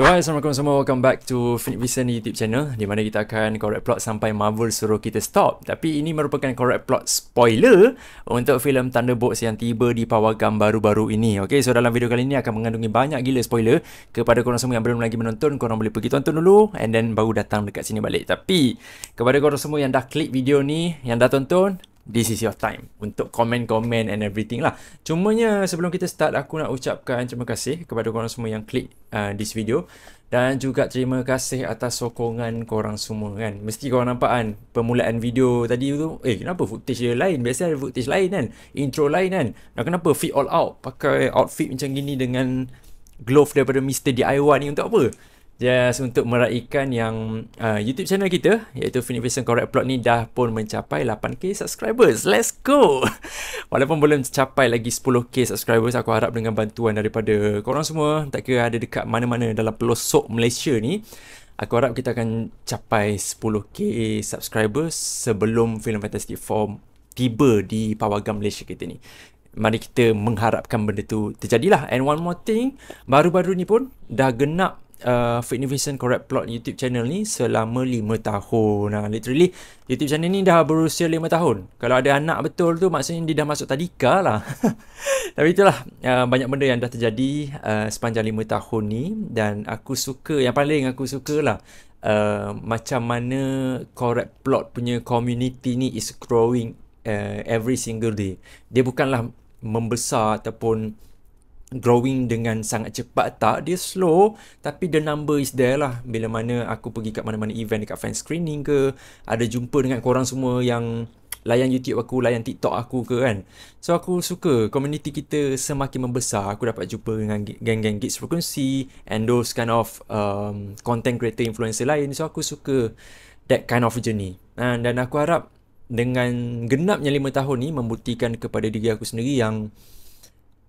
Alright, Assalamualaikum semua. Welcome back to Phoenix Vincent YouTube channel, di mana kita akan correct plot sampai Marvel suruh kita stop. Tapi ini merupakan correct plot spoiler untuk filem Thunderbolts yang tiba di pawagam baru-baru ini. Okay, so dalam video kali ini akan mengandungi banyak gila spoiler. Kepada korang semua yang belum lagi menonton, korang boleh pergi tonton dulu and then baru datang dekat sini balik. Tapi kepada korang semua yang dah klik video ni, yang dah tonton, this is your time untuk komen-komen and everything lah. Cumanya sebelum kita start, aku nak ucapkan terima kasih kepada korang semua yang klik this video. Dan juga terima kasih atas sokongan korang semua kan. Mesti korang nampak kan permulaan video tadi tu, kenapa footage dia lain? Biasa ada footage lain kan, intro lain kan. Nah, kenapa fit all out pakai outfit macam gini dengan glove daripada Mr. DIY ni untuk apa? Just untuk meraihkan yang YouTube channel kita, iaitu Phoenix Vincent Correct Plot ni dah pun mencapai 8k subscribers. Let's go! Walaupun belum capai lagi 10k subscribers, aku harap dengan bantuan daripada korang semua, tak kira ada dekat mana-mana dalam pelosok Malaysia ni, aku harap kita akan capai 10k subscribers sebelum filem Fantastic Four tiba di pawagam Malaysia kita ni. Mari kita mengharapkan benda tu terjadilah. And one more thing, baru-baru ni pun dah genap Phoenix Vincent Correct Plot YouTube channel ni selama 5 tahun. Literally YouTube channel ni dah berusia 5 tahun. Kalau ada anak betul tu, maksudnya dia dah masuk tadika lah. Tapi itulah, banyak benda yang dah terjadi sepanjang 5 tahun ni. Dan aku suka, yang paling aku suka lah, macam mana Correct Plot punya community ni is growing every single day. Dia bukanlah membesar ataupun growing dengan sangat cepat, tak. Dia slow, tapi the number is there lah. Bila mana aku pergi kat mana-mana event, dekat fan screening ke, ada jumpa dengan korang semua yang layan YouTube aku, layan TikTok aku ke kan. So aku suka community kita semakin membesar. Aku dapat jumpa dengan geng-geng Geeks Frekuensi and those kind of content creator, influencer lain. So aku suka that kind of journey. Dan aku harap dengan genapnya 5 tahun ni membuktikan kepada diri aku sendiri yang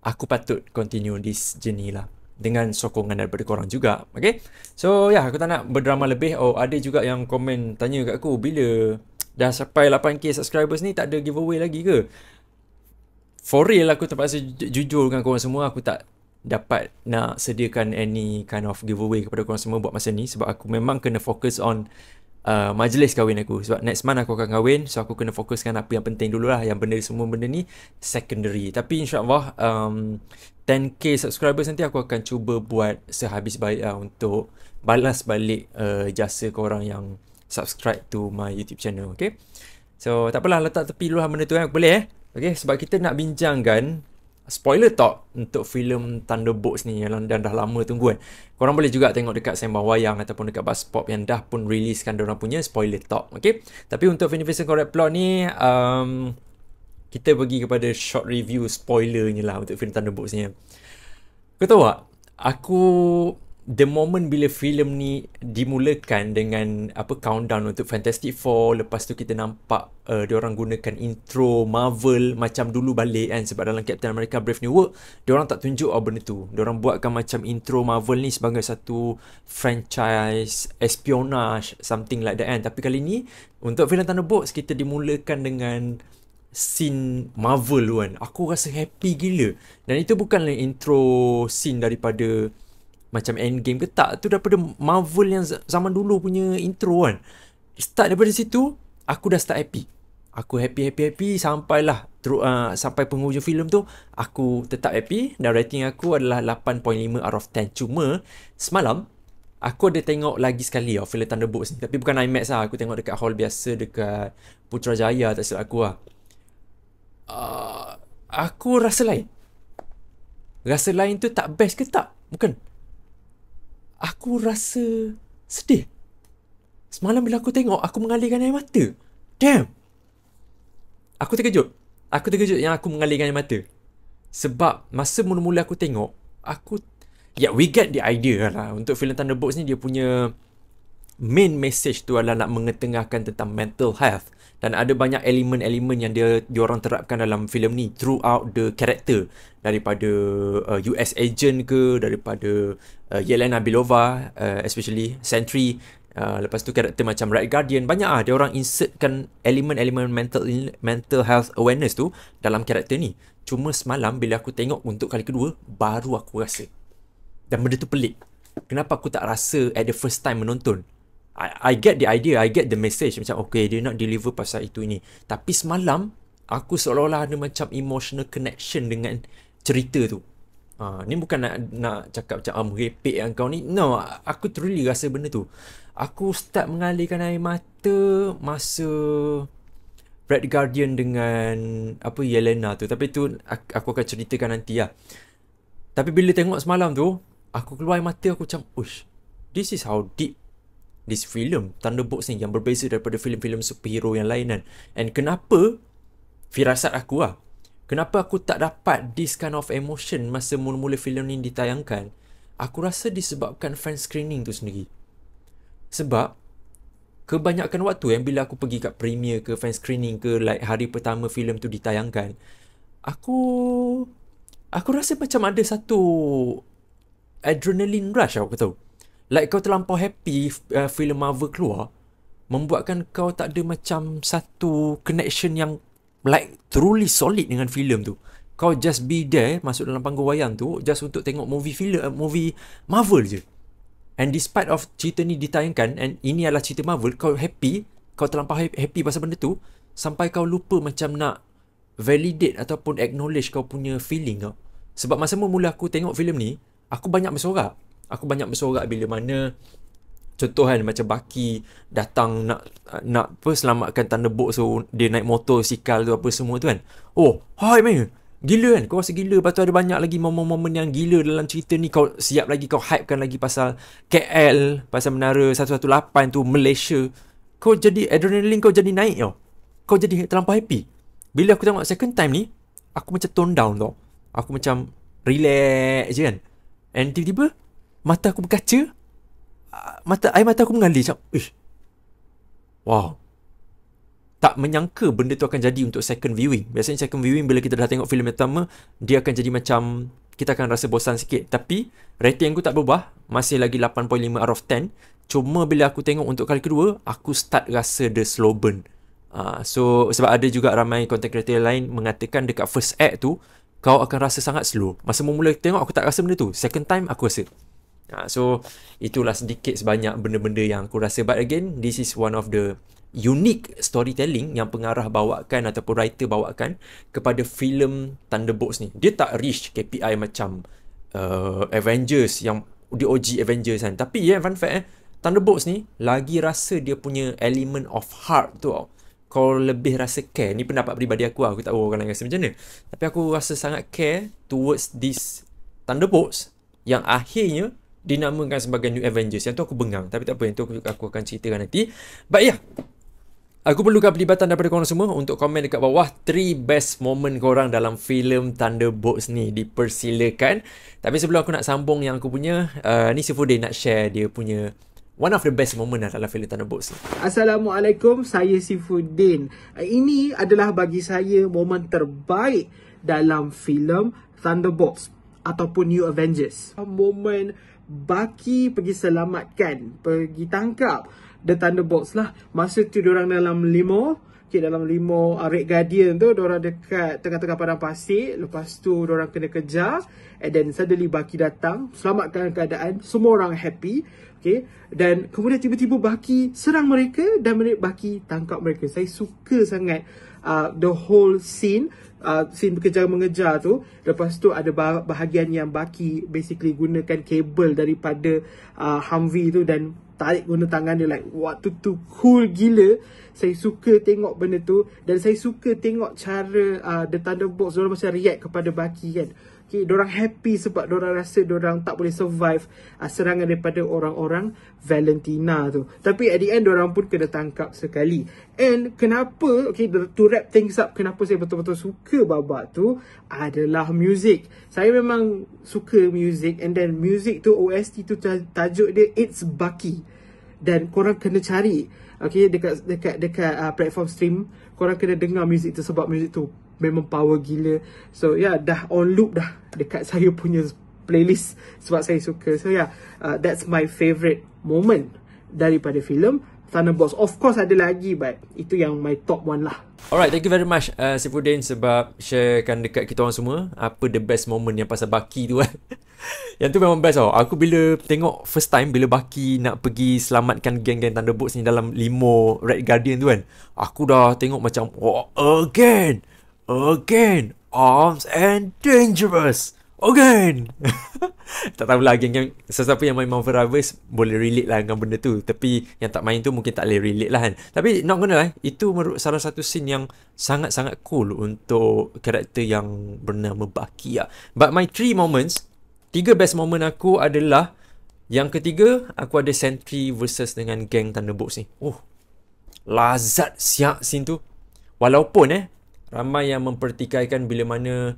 aku patut continue this journey lah, dengan sokongan daripada korang juga. Okay, so aku tak nak berdrama lebih. Ada juga yang komen tanya kat aku, bila dah sampai 8k subscribers ni tak ada giveaway lagi ke? For real, aku terpaksa jujur dengan korang semua, aku tak dapat nak sediakan any kind of giveaway kepada korang semua buat masa ni. Sebab aku memang kena fokus on majlis kahwin aku. Sebab next month aku akan kahwin, so aku kena fokuskan apa yang penting dulu lah. Yang semua benda ni secondary. Tapi insyaAllah 10k subscribers nanti aku akan cuba buat sehabis baik lah, untuk balas balik jasa korang yang subscribe to my YouTube channel. Okay, so tak apalah, letak tepi dulu lah benda tu kan, boleh Okay, sebab kita nak bincangkan spoiler talk untuk filem Thunderbolts ni yang dah lama tunggu kan. Korang boleh juga tengok dekat Sembang Wayang ataupun dekat Bus Pop yang dah pun releasekan diorang punya spoiler talk. Okay, tapi untuk Phoenix Vincent Correct Plot ni, kita pergi kepada short review spoilernya lah untuk filem Thunderbolts ni. Kau tahu tak, aku the moment bila filem ni dimulakan dengan countdown untuk Fantastic Four, lepas tu kita nampak diorang gunakan intro Marvel macam dulu balik kan. Sebab dalam Captain America Brave New World, diorang tak tunjuk benda tu. Diorang buatkan macam intro Marvel ni sebagai satu franchise espionage, something like that kan. Tapi kali ni untuk filem Thunderbolts, kita dimulakan dengan scene Marvel tu kan. Aku rasa happy gila. Dan itu bukanlah intro scene daripada macam Endgame ke, tak. Tu daripada Marvel yang zaman dulu punya intro kan. Start daripada situ, aku dah start happy. Aku happy sampailah sampai penghujung filem tu, aku tetap happy. Dan rating aku adalah 8.5 out of 10. Cuma semalam aku ada tengok lagi sekali filem Thunderbolts ni. Tapi bukan IMAX lah, aku tengok dekat hall biasa dekat Putrajaya, tak silap aku lah. Aku rasa lain. Rasa lain tu tak best ke tak? Bukan. Aku rasa sedih. Semalam bila aku tengok, aku mengalirkan air mata. Damn. Aku terkejut yang aku mengalirkan air mata. Sebab masa mula-mula aku tengok, we get the idea lah. Untuk filem Thunderbolts ni, dia punya main message tu adalah nak mengetengahkan tentang mental health. Dan ada banyak elemen-elemen yang diorang terapkan dalam filem ni throughout the character. Daripada US agent ke, daripada Yelena Belova, especially Sentry, lepas tu karakter macam Red Guardian. Banyak diorang insertkan elemen-elemen mental health awareness tu dalam karakter ni. Cuma semalam bila aku tengok untuk kali kedua, baru aku rasa. Dan benda tu pelik. kenapa aku tak rasa at the first time menonton. I get the idea, I get the message. Macam okay, dia nak deliver pasal itu ini. Tapi semalam, aku seolah-olah ada macam emotional connection dengan cerita tu. Ni bukan nak cakap macam merepek yang kau ni. No, aku truly rasa benda tu. Aku start mengalirkan air mata masa Red Guardian dengan Yelena tu. Tapi tu aku akan ceritakan nanti lah. Tapi bila tengok semalam tu, aku keluar air mata, aku macam, ush, this is how deep this film Thunderbolts ni, yang berbeza daripada filem-filem superhero yang lain kan. And kenapa, firasat aku lah, kenapa aku tak dapat this kind of emotion masa mula-mula filem ni ditayangkan, aku rasa disebabkan fan screening tu sendiri. Sebab kebanyakan waktu bila aku pergi kat premiere ke fan screening ke, like hari pertama filem tu ditayangkan, aku rasa macam ada satu adrenaline rush, aku tahu. Like kau terlampau happy filem Marvel keluar, membuatkan kau tak ada macam satu connection yang like truly solid dengan filem tu. Kau just be there, masuk dalam panggung wayang tu just untuk tengok movie Marvel je. And despite of cerita ni ditayangkan, and ini adalah cerita Marvel, kau happy, kau terlampau happy pasal benda tu, sampai kau lupa macam nak validate ataupun acknowledge kau punya feeling tau. Sebab masa mula aku tengok filem ni, aku banyak bersorak. Aku banyak bersorak bila mana contoh kan, macam Bucky datang nak selamatkan Thunderbolts tu, dia naik motosikal tu apa semua tu kan. Oh, hai man, gila kan? Kau rasa gila. Lepas tu ada banyak lagi momen-momen yang gila dalam cerita ni. Kau siap lagi, kau hypekan lagi pasal KL, pasal Menara 118 tu, Malaysia. Kau jadi, adrenaline kau jadi naik tau. Kau jadi terlampau happy. Bila aku tengok second time ni, aku macam tone down tau. Aku macam relax je kan. And tiba-tiba mata aku berkaca, air mata aku mengalir macam, wow, tak menyangka benda tu akan jadi untuk second viewing. Biasanya second viewing bila kita dah tengok filem pertama, dia akan jadi macam kita akan rasa bosan sikit. Tapi rating aku tak berubah, masih lagi 8.5 out of 10. Cuma bila aku tengok untuk kali kedua, aku start rasa the slow burn. So sebab ada juga ramai content creator lain mengatakan dekat first act tu kau akan rasa sangat slow. Masa mula tengok aku tak rasa benda tu. Second time aku rasa. So itulah sedikit sebanyak benda-benda yang aku rasa. But again, this is one of the unique storytelling yang pengarah bawakan ataupun writer bawakan kepada filem Thunderbolts ni. Dia tak reach KPI macam Avengers, yang di OG Avengers kan. Tapi fun fact Thunderbolts ni lagi rasa dia punya element of heart tu tau. Kau lebih rasa care. Ni pendapat peribadi aku lah. Aku tak tahu orang lain rasa macam mana. Tapi aku rasa sangat care towards this Thunderbolts yang akhirnya dinamakan sebagai New Avengers. Yang tu aku bengang. Tapi tak apa, yang tu aku akan ceritakan nanti. But yeah, aku perlukan pelibatan daripada korang semua untuk komen dekat bawah 3 best moment korang dalam filem Thunderbolts ni. Dipersilakan. Tapi sebelum aku nak sambung yang aku punya, ni si Fude nak share dia punya one of the best moment dalam filem Thunderbolts ni. Assalamualaikum, saya Sifuddin. Ini adalah bagi saya momen terbaik dalam filem Thunderbolts ataupun New Avengers. Momen Bucky pergi selamatkan, pergi tangkap The Thunderbolts lah. Masa tu diorang dalam limo, dalam limo Red Guardian tu, diorang dekat tengah-tengah padang pasir. Lepas tu diorang kena kejar, and then suddenly Bucky datang, selamatkan keadaan, semua orang happy. Dan kemudian tiba-tiba Bucky serang mereka dan Bucky tangkap mereka. Saya suka sangat the whole scene, scene berkejar-mengejar tu. Lepas tu ada bahagian yang Bucky basically gunakan kabel daripada Humvee tu dan tarik guna tangan dia, like waktu tu cool gila. Saya suka tengok benda tu. Dan saya suka tengok cara The Thunderbolts diorang macam react kepada Bucky kan. Diorang happy sebab diorang rasa diorang tak boleh survive serangan daripada orang-orang Valentina tu. Tapi at the end diorang pun kena tangkap sekali. And kenapa, to wrap things up, kenapa saya betul-betul suka babak tu adalah music. Saya memang suka music, and then music tu, OST tu, tajuk dia It's Bucky. Dan korang kena cari dekat platform stream, korang kena dengar music tu sebab music tu memang power gila. So dah on loop dah dekat saya punya playlist sebab saya suka. So that's my favourite moment daripada filem Thunderbolts. Of course ada lagi, but itu yang my top one lah. Alright, thank you very much Saifuddin sebab sharekan dekat kita orang semua apa the best moment yang pasal Bucky tu kan. Yang tu memang best tau. Aku bila tengok first time bila Bucky nak pergi selamatkan geng-geng Thunderbolts ni dalam limo Red Guardian tu kan, aku dah tengok macam again, arms and dangerous again. Tak tahulah geng-geng sesiapa yang main Marvel Rivals boleh relate lah dengan benda tu, tapi yang tak main tu mungkin tak boleh relate lah kan. Tapi not gonna lie, itu salah satu scene yang sangat-sangat cool untuk karakter yang bernama Bucky lah. But my 3 best moment aku adalah, yang ketiga aku ada Sentry versus dengan geng Thunderbolts ni. Lazat siap scene tu. Walaupun ramai yang mempertikaikan bila mana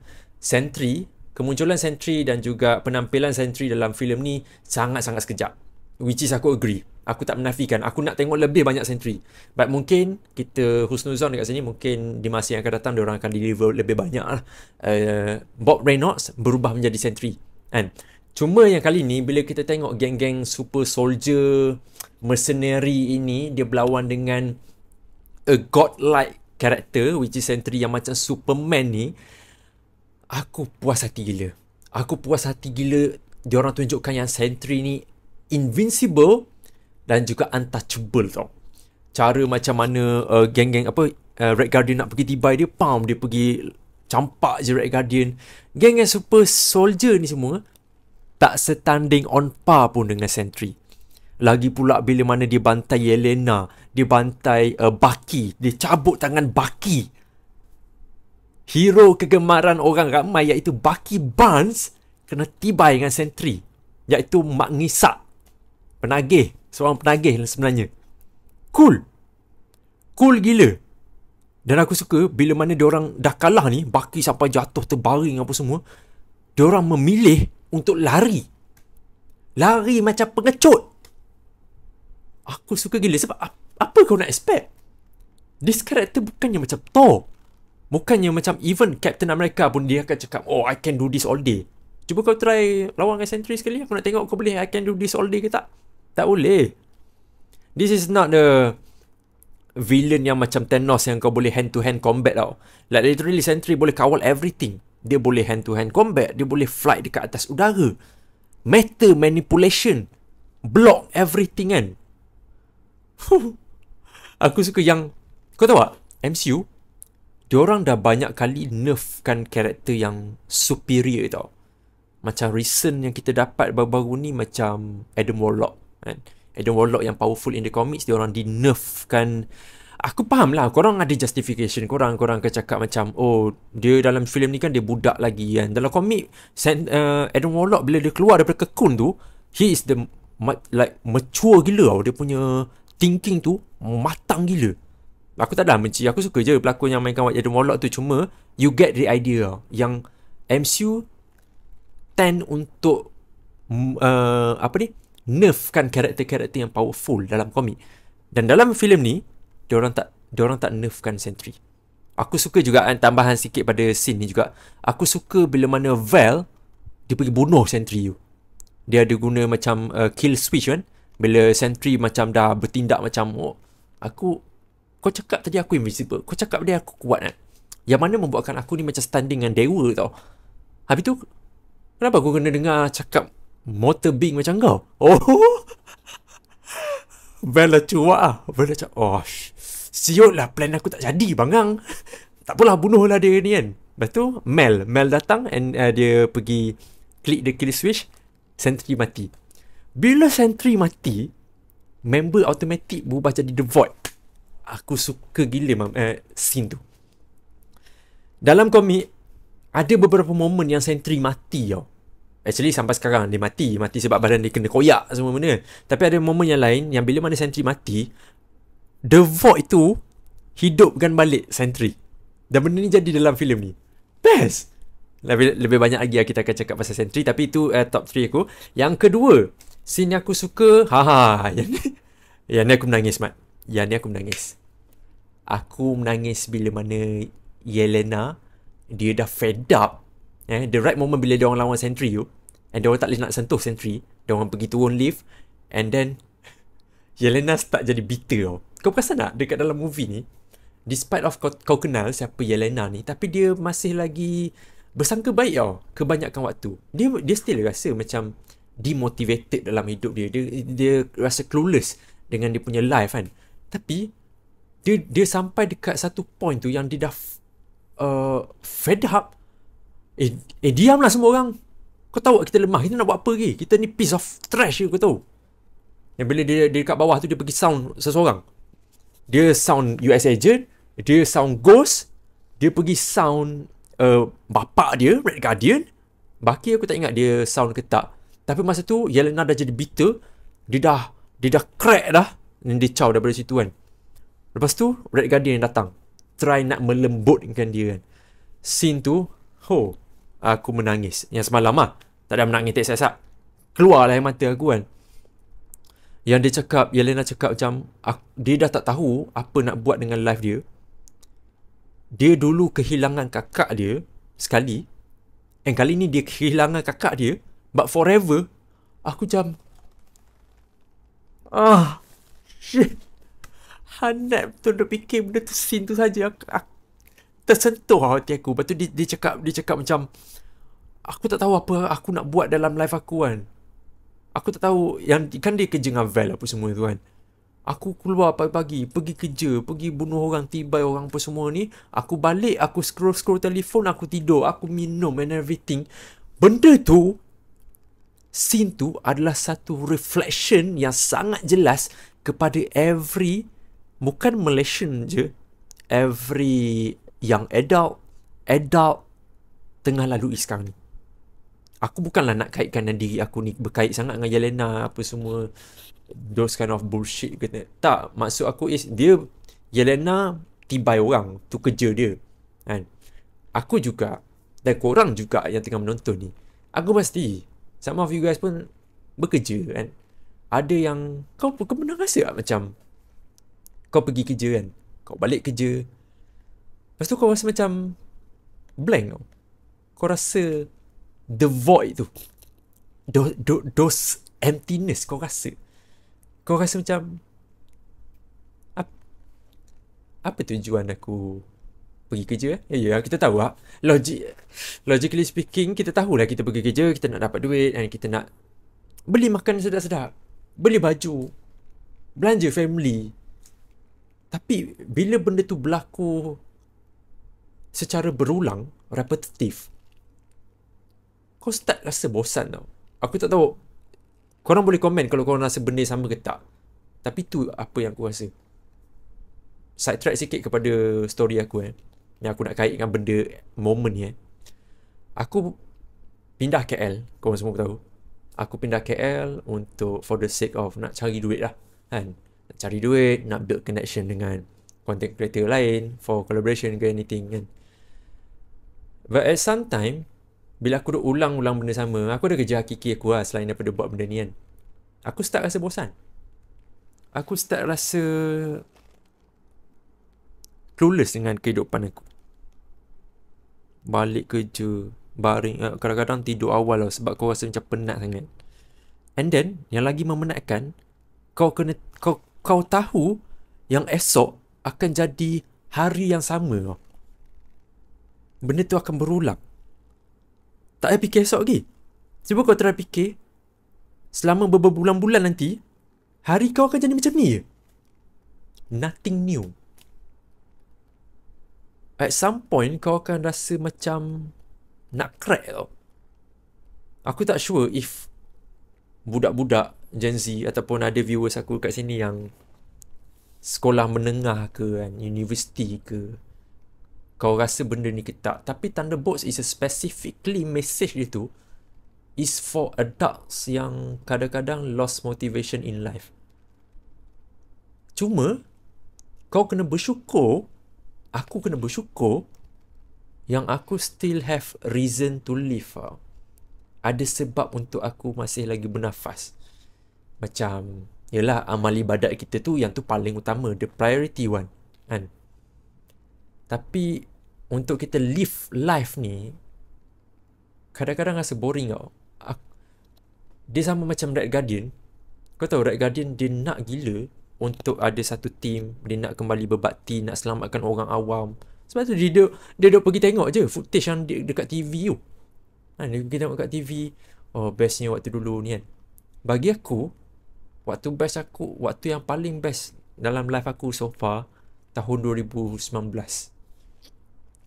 kemunculan Sentry dan juga penampilan Sentry dalam filem ni sangat-sangat sekejap. Which is aku agree. Aku tak menafikan. Aku nak tengok lebih banyak Sentry. But mungkin kita husnuzon dekat sini, mungkin di masa yang akan datang diorang akan deliver lebih banyak lah. Bob Reynolds berubah menjadi Sentry kan. Cuma yang kali ni bila kita tengok geng-geng super soldier mercenary ini, dia berlawan dengan a godlike character which is Sentry yang macam Superman ni, aku puas hati gila. Diorang tunjukkan yang Sentry ni invincible dan juga untouchable tau. Cara macam mana geng-geng Red Guardian nak pergi tibai dia, dia pergi campak je Red Guardian. Geng-geng super soldier ni semua tak setanding on par pun dengan Sentry. Lagi pula bila mana dia bantai Yelena, dia bantai Bucky, dia cabut tangan Bucky. Hero kegemaran orang ramai iaitu Bucky Barnes kena tibai dengan Sentry, iaitu Mak Ngisak. Seorang penagih sebenarnya. Cool gila. Dan aku suka bila mana diorang dah kalah ni, Bucky sampai jatuh terbaring apa semua, diorang memilih untuk lari macam pengecut. Aku suka gila sebab apa kau nak expect? This character bukannya macam Thor, bukannya macam even Captain America pun dia akan cakap, I can do this all day. Cuba kau try lawan dengan Sentry sekali, aku nak tengok kau boleh I can do this all day ke tak. Tak boleh. This is not the villain yang macam Thanos yang kau boleh hand to hand combat tau. Like literally Sentry boleh kawal everything. Dia boleh hand to hand combat, dia boleh flight dekat atas udara, matter manipulation, block everything kan. Aku suka yang, kau tahu tak, MCU diorang dah banyak kali nerfkan karakter yang superior tau. Macam recent yang kita dapat baru-baru ni macam Adam Warlock kan. Adam Warlock yang powerful in the comics, diorang di-nerfkan. Aku faham lah, korang ada justification. Korang akan cakap macam, dia dalam filem ni kan dia budak lagi kan. Dalam komik Adam Warlock bila dia keluar daripada kekun tu, he is the like mature gila tau. Dia punya thinking tu matang gila. Aku tak ada benci, aku suka je pelakon yang mainkan Adam Warlock tu. Cuma you get the idea tau, yang MCU tend untuk nerfkan karakter-karakter yang powerful dalam komik. Dan dalam filem ni diorang tak nerfkan Sentry. Aku suka juga tambahan sikit pada scene ni juga. Aku suka bila mana Val dia pergi bunuh Sentry tu. Dia ada guna macam kill switch kan. Bila Sentry macam dah bertindak macam, kau cakap tadi aku invisible, kau cakap dia aku kuat kan. Yang mana membuatkan aku ni macam standing dengan dewa tau. Habis tu kenapa aku kena dengar cakap motor being macam kau? Val lah cuak lah. Val dah cakap, siut lah plan aku tak jadi bangang. Tak apalah, bunuh lah dia ni kan. Lepas tu Mel datang and dia pergi klik the kill switch. Sentry mati. Bila Sentry mati, member automatic berubah jadi The Void. Aku suka gila scene tu. Dalam komik ada beberapa momen yang Sentry mati tau. Actually sampai sekarang dia mati sebab badan dia kena koyak semua benda. Tapi ada momen yang lain yang bila mana Sentry mati, The Void tu hidupkan balik Sentry. Dan benda ni jadi dalam filem ni. Best. Lebih banyak lagi kita akan cakap pasal Sentry, tapi itu top 3 aku. Yang kedua, scene yang aku suka, yang ni aku menangis, Mat. Yang ni aku menangis. Aku menangis bila mana Yelena dia dah fed up. The right moment bila dia orang lawan Sentry tu, and dia orang tak boleh nak sentuh Sentry, dia orang pergi turun lift, and then Yelena start jadi bitter tau. Kau perasan tak dekat dalam movie ni, despite of kau kenal siapa Yelena ni, tapi dia masih lagi bersangka baik tau kebanyakan waktu. Dia still rasa macam demotivated dalam hidup dia. Dia rasa clueless dengan dia punya life kan. Tapi dia sampai dekat satu point tu yang dia dah fed up. Diamlah semua orang. Kau tahu kita lemah, kita nak buat apa lagi? Kita ni piece of trash je, kau tahu. Yang bila dia dekat bawah tu, dia pergi sound seseorang. Dia sound US agent, dia sound ghost, dia pergi sound bapak dia, Red Guardian. Baki aku tak ingat dia sound ke tak. Tapi masa tu Yelena dah jadi bitter. Dia dah crack dah. Dan dia caw daripada situ kan. Lepas tu Red Guardian datang, try nak melembutkan dia kan. Scene tu, aku menangis. Yang semalam lah, tak ada menangis tak siap-siap. Keluar lah air mata aku kan. Yang dia cakap, Yelena cakap macam dia dah tak tahu apa nak buat dengan life dia. Dia dulu kehilangan kakak dia sekali, and kali ni dia kehilangan kakak dia, but forever. Aku macam shit. Hanap betul dia fikir benda tu, scene tu saja aku tersentuh hati aku. Lepas tu dia cakap macam, aku tak tahu apa aku nak buat dalam life aku kan. Aku tak tahu, yang kan dia kerja dengan Val apa semua tu kan. Aku keluar pagi-pagi, pergi kerja, pergi bunuh orang, tibai orang apa semua ni. Aku balik, aku scroll telefon, aku tidur, aku minum and everything. Benda tu, scene tu adalah satu reflection yang sangat jelas kepada every, bukan Malaysian je, every young adult tengah lalui sekarang ni. Aku bukanlah nak kaitkan dengan diri aku ni berkait sangat dengan Yelena apa semua, those kind of bullshit ke tak. Maksud aku is, dia Yelena tibai orang tu kerja dia kan. Aku juga, dan korang juga yang tengah menonton ni, aku pasti some of you guys pun bekerja kan. Ada yang kau pernah rasa tak macam kau pergi kerja kan, kau balik kerja, lepas tu kau rasa macam blank tau. Kau rasa the void tu, those emptiness kau rasa. Kau rasa macam apa tujuan aku pergi kerja? Ya, kita tahu lah. Logically speaking, kita tahulah kita pergi kerja, kita nak dapat duit, dan kita nak beli makan sedap-sedap, beli baju, belanja family. Tapi bila benda tu berlaku secara berulang, repetitif, kau start rasa bosan tau. Aku tak tahu, korang boleh komen kalau korang rasa benda sama ke tak. Tapi tu apa yang aku rasa. Side track sikit kepada story aku yang aku nak kaitkan benda moment ni Aku pindah KL, korang semua tahu. Aku pindah KL untuk for the sake of nak cari duit lah kan. Nak cari duit, nak build connection dengan content creator lain for collaboration ke anything kan. But at some time, bila aku duk ulang-ulang benda sama, aku ada kerja hakiki aku lah selain daripada buat benda ni kan. Aku start rasa bosan. Aku start rasa clueless dengan kehidupan aku. Balik kerja, baring, kadang-kadang tidur awal lah sebab kau rasa macam penat sangat. And then, yang lagi memenatkan, kau tahu yang esok akan jadi hari yang sama. Benda tu akan berulang. Tak payah fikir esok lagi. Cuba kau try fikir, selama berbulan-bulan nanti, hari kau akan jadi macam ni je. Nothing new. At some point, kau akan rasa macam nak crack tau. Aku tak sure if budak-budak Gen Z ataupun ada viewers aku kat sini yang sekolah menengah ke kan, universiti ke, kau rasa benda ni ke tak. Tapi Thunderbolts is a specifically message dia tu is for adults yang kadang-kadang lost motivation in life. Cuma kau kena bersyukur, aku kena bersyukur yang aku still have reason to live. Ada sebab untuk aku masih lagi bernafas. Macam, yelah, amal ibadat kita tu, yang tu paling utama, the priority one kan. Tapi untuk kita live life ni, kadang-kadang rasa boring tau. Dia sama macam Red Guardian. Kau tahu Red Guardian dia nak gila untuk ada satu team, dia nak kembali berbakti, nak selamatkan orang awam. Sebab tu dia duk pergi tengok je footage yang dekat TV tu. Dia pergi tengok kat TV. Oh, bestnya waktu dulu ni kan. Bagi aku, waktu yang paling best dalam life aku so far, tahun 2019.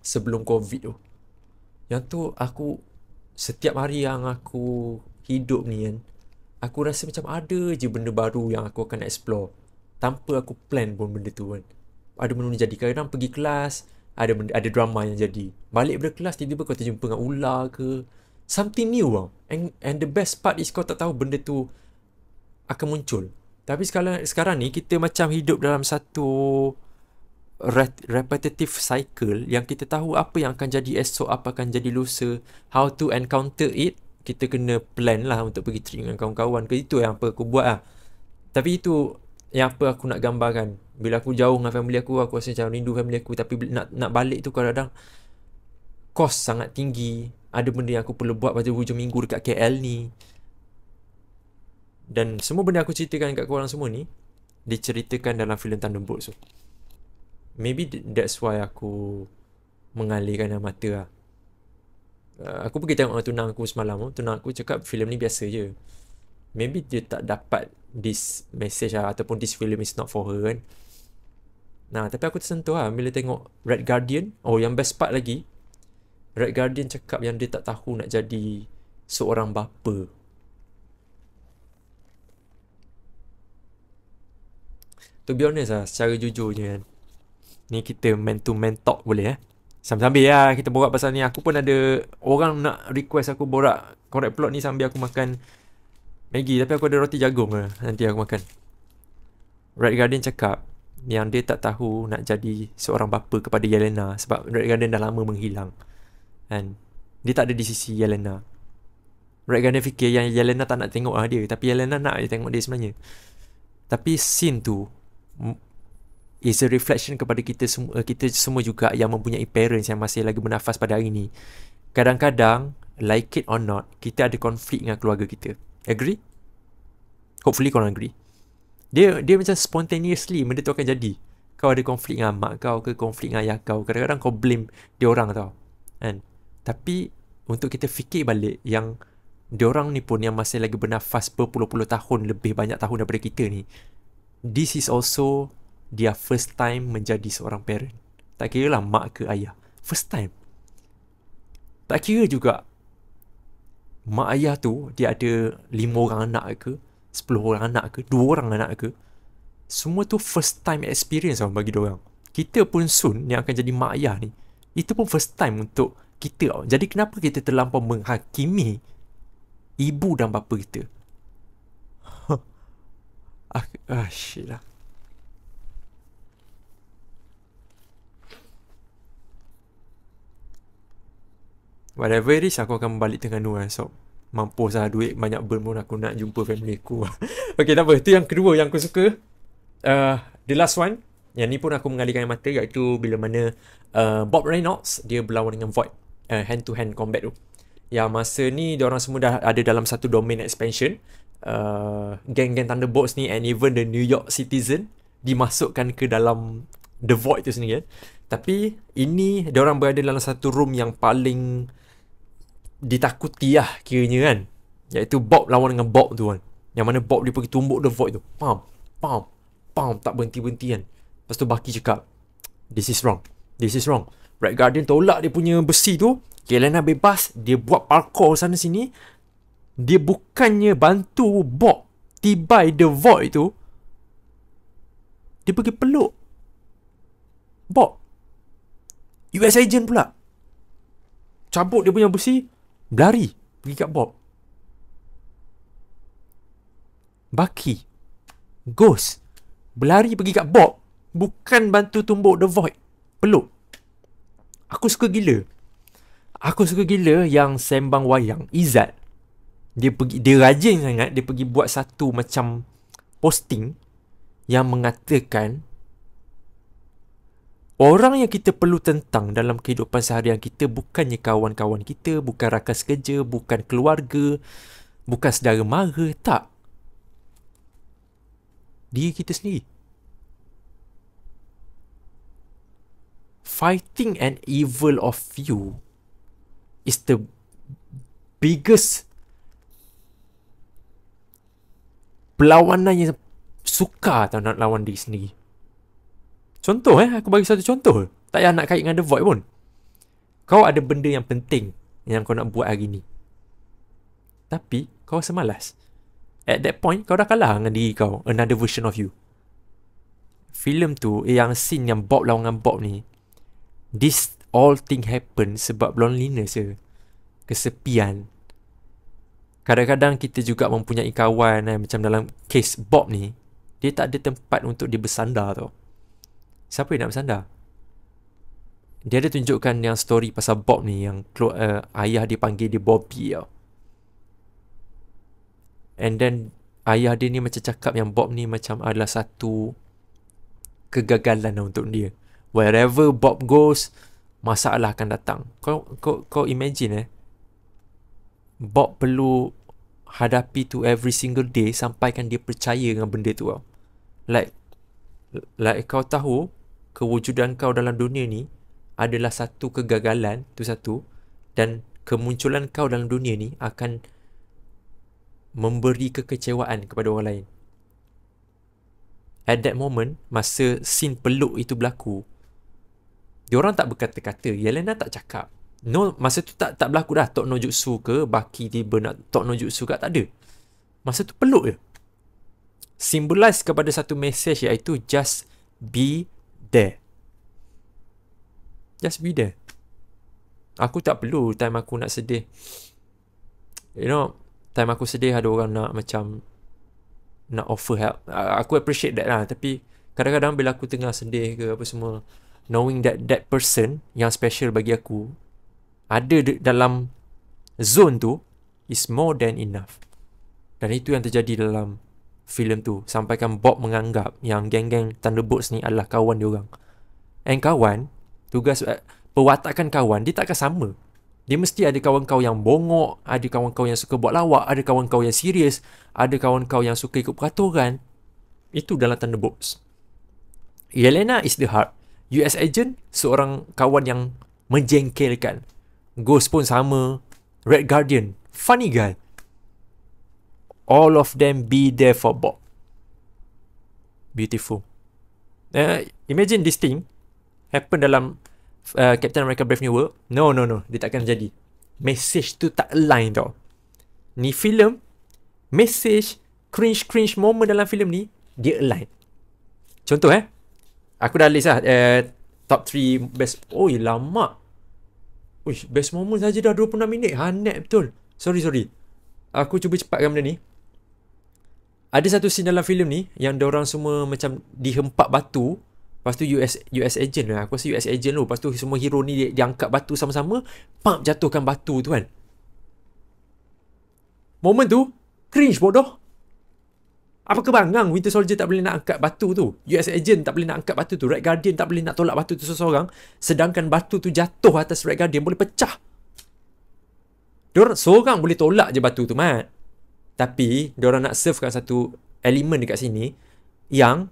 Sebelum COVID tu. Yang tu aku, setiap hari yang aku hidup ni kan, aku rasa macam ada je benda baru yang aku akan explore. Tanpa aku plan pun benda tu kan. Ada benda ni jadi. Kadang-kadang pergi kelas, ada drama yang jadi. Balik dari kelas, tiba-tiba kau terjumpa dengan ular ke. Something new tau. And the best part is kau tak tahu benda tu akan muncul. Tapi sekarang ni, kita macam hidup dalam satu repetitive cycle yang kita tahu apa yang akan jadi esok, apa akan jadi lusa, how to encounter it. Kita kena plan lah untuk pergi trip dengan kawan-kawan ke. Itu yang apa aku buat lah. Tapi itu yang apa aku nak gambarkan. Bila aku jauh dengan family aku rasa macam rindu family aku. Tapi nak balik tu kadang-kadang kos sangat tinggi. Ada benda yang aku perlu buat pada hujung minggu dekat KL ni. Dan semua benda aku ceritakan kat korang semua ni diceritakan dalam filem Thunderbolts tu. Maybe that's why aku mengalirkan air mata lah. Aku pergi tengok tunang aku semalam. Tunang aku cakap filem ni biasa je. Maybe dia tak dapat this message lah, ataupun this film is not for her kan. Nah, tapi aku tersentuh lah bila tengok Red Guardian. Oh, yang best part lagi, Red Guardian cakap yang dia tak tahu nak jadi seorang bapa. To be honest lah, secara jujurnya kan, ni kita man to man talk boleh sambil-sambil lah kita borak pasal ni. Aku pun ada orang nak request aku borak correct plot ni sambil aku makan Maggi. Tapi aku ada roti jagung lah, nanti aku makan. Red Guardian cakap yang dia tak tahu nak jadi seorang bapa kepada Yelena sebab Red Guardian dah lama menghilang. And dia tak ada di sisi Yelena. Red Guardian fikir yang Yelena tak nak tengok dia, tapi Yelena nak dia tengok dia sebenarnya. Tapi scene tu is a reflection kepada kita semua juga yang mempunyai parents yang masih lagi bernafas pada hari ni. Kadang-kadang, like it or not, kita ada konflik dengan keluarga kita. Agree? Hopefully korang agree. Dia macam spontaneously benda tu akan jadi. Kau ada konflik dengan mak kau ke, konflik dengan ayah kau, kadang-kadang kau blame dia orang tau kan. Tapi untuk kita fikir balik yang diorang ni pun yang masih lagi bernafas berpuluh-puluh tahun, lebih banyak tahun daripada kita ni, this is also their first time menjadi seorang parent. Tak kira lah mak ke ayah, first time. Tak kira juga mak ayah tu dia ada 5 orang anak ke, 10 orang anak ke, 2 orang anak ke. Semua tu first time experience bagi diorang. Kita pun soon yang akan jadi mak ayah ni, itu pun first time untuk kita. Jadi kenapa kita terlampau menghakimi ibu dan bapa kita? Shit lah. Whatever it is, aku akan balik Terengganu lah. So, mampus lah duit banyak burn pun aku nak jumpa family aku. Okay, tak apa. Itu yang kedua yang aku suka. The last one, yang ni pun aku mengalihkan mata, iaitu bila mana Bob Reynolds dia berlawan dengan Void, hand to hand combat tu. Yang masa ni diorang semua dah ada dalam satu domain expansion. Geng-geng Thunderbolts ni and even the New York Citizen dimasukkan ke dalam The Void tu sendiri kan. Tapi ini diorang berada dalam satu room yang paling ditakuti lah kiranya kan, iaitu Bob lawan dengan Bob tu kan. Yang mana Bob dia pergi tumbuk The Void tu, pam, tak berhenti-berhenti kan. Lepas tu Bucky cakap, this is wrong. Red Guardian tolak dia punya besi tu, Yelena bebas, dia buat parkour sana sini. Dia bukannya bantu Bob tibai The Void tu, dia pergi peluk Bob, US agent pula. Cabut dia punya besi, berlari pergi kat Bob. Bucky, Ghost, berlari pergi kat Bob, bukan bantu tumbuk The Void, peluk. Aku suka gila yang sembang wayang Izzat. Dia rajin sangat. Dia pergi buat satu macam posting yang mengatakan orang yang kita perlu tentang dalam kehidupan seharian kita bukannya kawan-kawan kita, bukan rakan kerja, bukan keluarga, bukan saudara mara, tak. diri kita sendiri. Fighting an evil of you is the biggest perlawanan yang sukar tau nak lawan diri sendiri. Contoh aku bagi satu contoh. Tak payah nak kait dengan The Void pun. Kau ada benda yang penting yang kau nak buat hari ni, tapi kau rasa malas. At that point, kau dah kalah dengan diri kau, another version of you. Filem tu, yang scene yang Bob lawan dengan Bob ni, this all thing happen sebab loneliness je. Kesepian. Kadang-kadang kita juga mempunyai kawan macam dalam case Bob ni, dia tak ada tempat untuk dia bersandar tau. Siapa yang nak bersandar? Dia ada tunjukkan yang story pasal Bob ni, yang ayah dia panggil dia Bobby tau. And then ayah dia ni macam cakap yang Bob ni macam adalah satu kegagalan untuk dia. Wherever Bob goes, masalah akan datang. Kau imagine Bob perlu hadapi tu every single day sampaikan dia percaya dengan benda tu tau. Like kau tahu kewujudan kau dalam dunia ni adalah satu kegagalan, tu satu, dan kemunculan kau dalam dunia ni akan memberi kekecewaan kepada orang lain. At that moment, masa scene peluk itu berlaku, diorang tak berkata-kata, Yelena tak cakap. No, masa tu tak berlaku dah Tok no Jutsu ke, Baki tiba nak Tok no Jutsu ke, tak ada. Masa tu peluk je. Symbolize kepada satu message, iaitu just be there. Just be there. Aku tak perlu time aku nak sedih. You know, time aku sedih ada orang nak macam nak offer help. Aku appreciate that lah. Tapi kadang-kadang bila aku tengah sedih ke apa semua, knowing that that person yang special bagi aku ada dalam zone tu is more than enough. Dan itu yang terjadi dalam filem tu. Sampaikan Bob menganggap yang geng-geng Thunderbolts ni adalah kawan dia orang. And kawan, tugas perwatakan kawan dia takkan sama. Dia mesti ada kawan kau yang bongok, ada kawan kau yang suka buat lawak, ada kawan kau yang serius, ada kawan kau yang suka ikut peraturan. Itu dalam Thunderbolts. Yelena is the heart. US Agent, seorang kawan yang menjengkelkan. Ghost pun sama. Red Guardian, funny guy. All of them be there for Bob. Beautiful. Imagine this thing happen dalam Captain America Brave New World. No. Dia takkan jadi. Message tu tak align tau. Ni filem, message, cringe moment dalam filem ni, dia align. Contoh aku dah list lah top 3 best. Oi, lama. Uish, best moment saja dah 26 minit. Hanet betul. Sorry. Aku cuba cepatkan benda ni. Ada satu scene dalam filem ni yang diorang semua macam dihempak batu. Lepas tu US Agent lah. Aku rasa US Agent tu. Lepas tu semua hero ni dia angkat batu sama-sama. Pump jatuhkan batu tu kan. Moment tu cringe bodoh. Apa kebangang Winter Soldier tak boleh nak angkat batu tu, US Agent tak boleh nak angkat batu tu, Red Guardian tak boleh nak tolak batu tu seseorang, sedangkan batu tu jatuh atas Red Guardian boleh pecah. Diorang seorang boleh tolak je batu tu, Mat. Tapi diorang nak servekan satu elemen dekat sini yang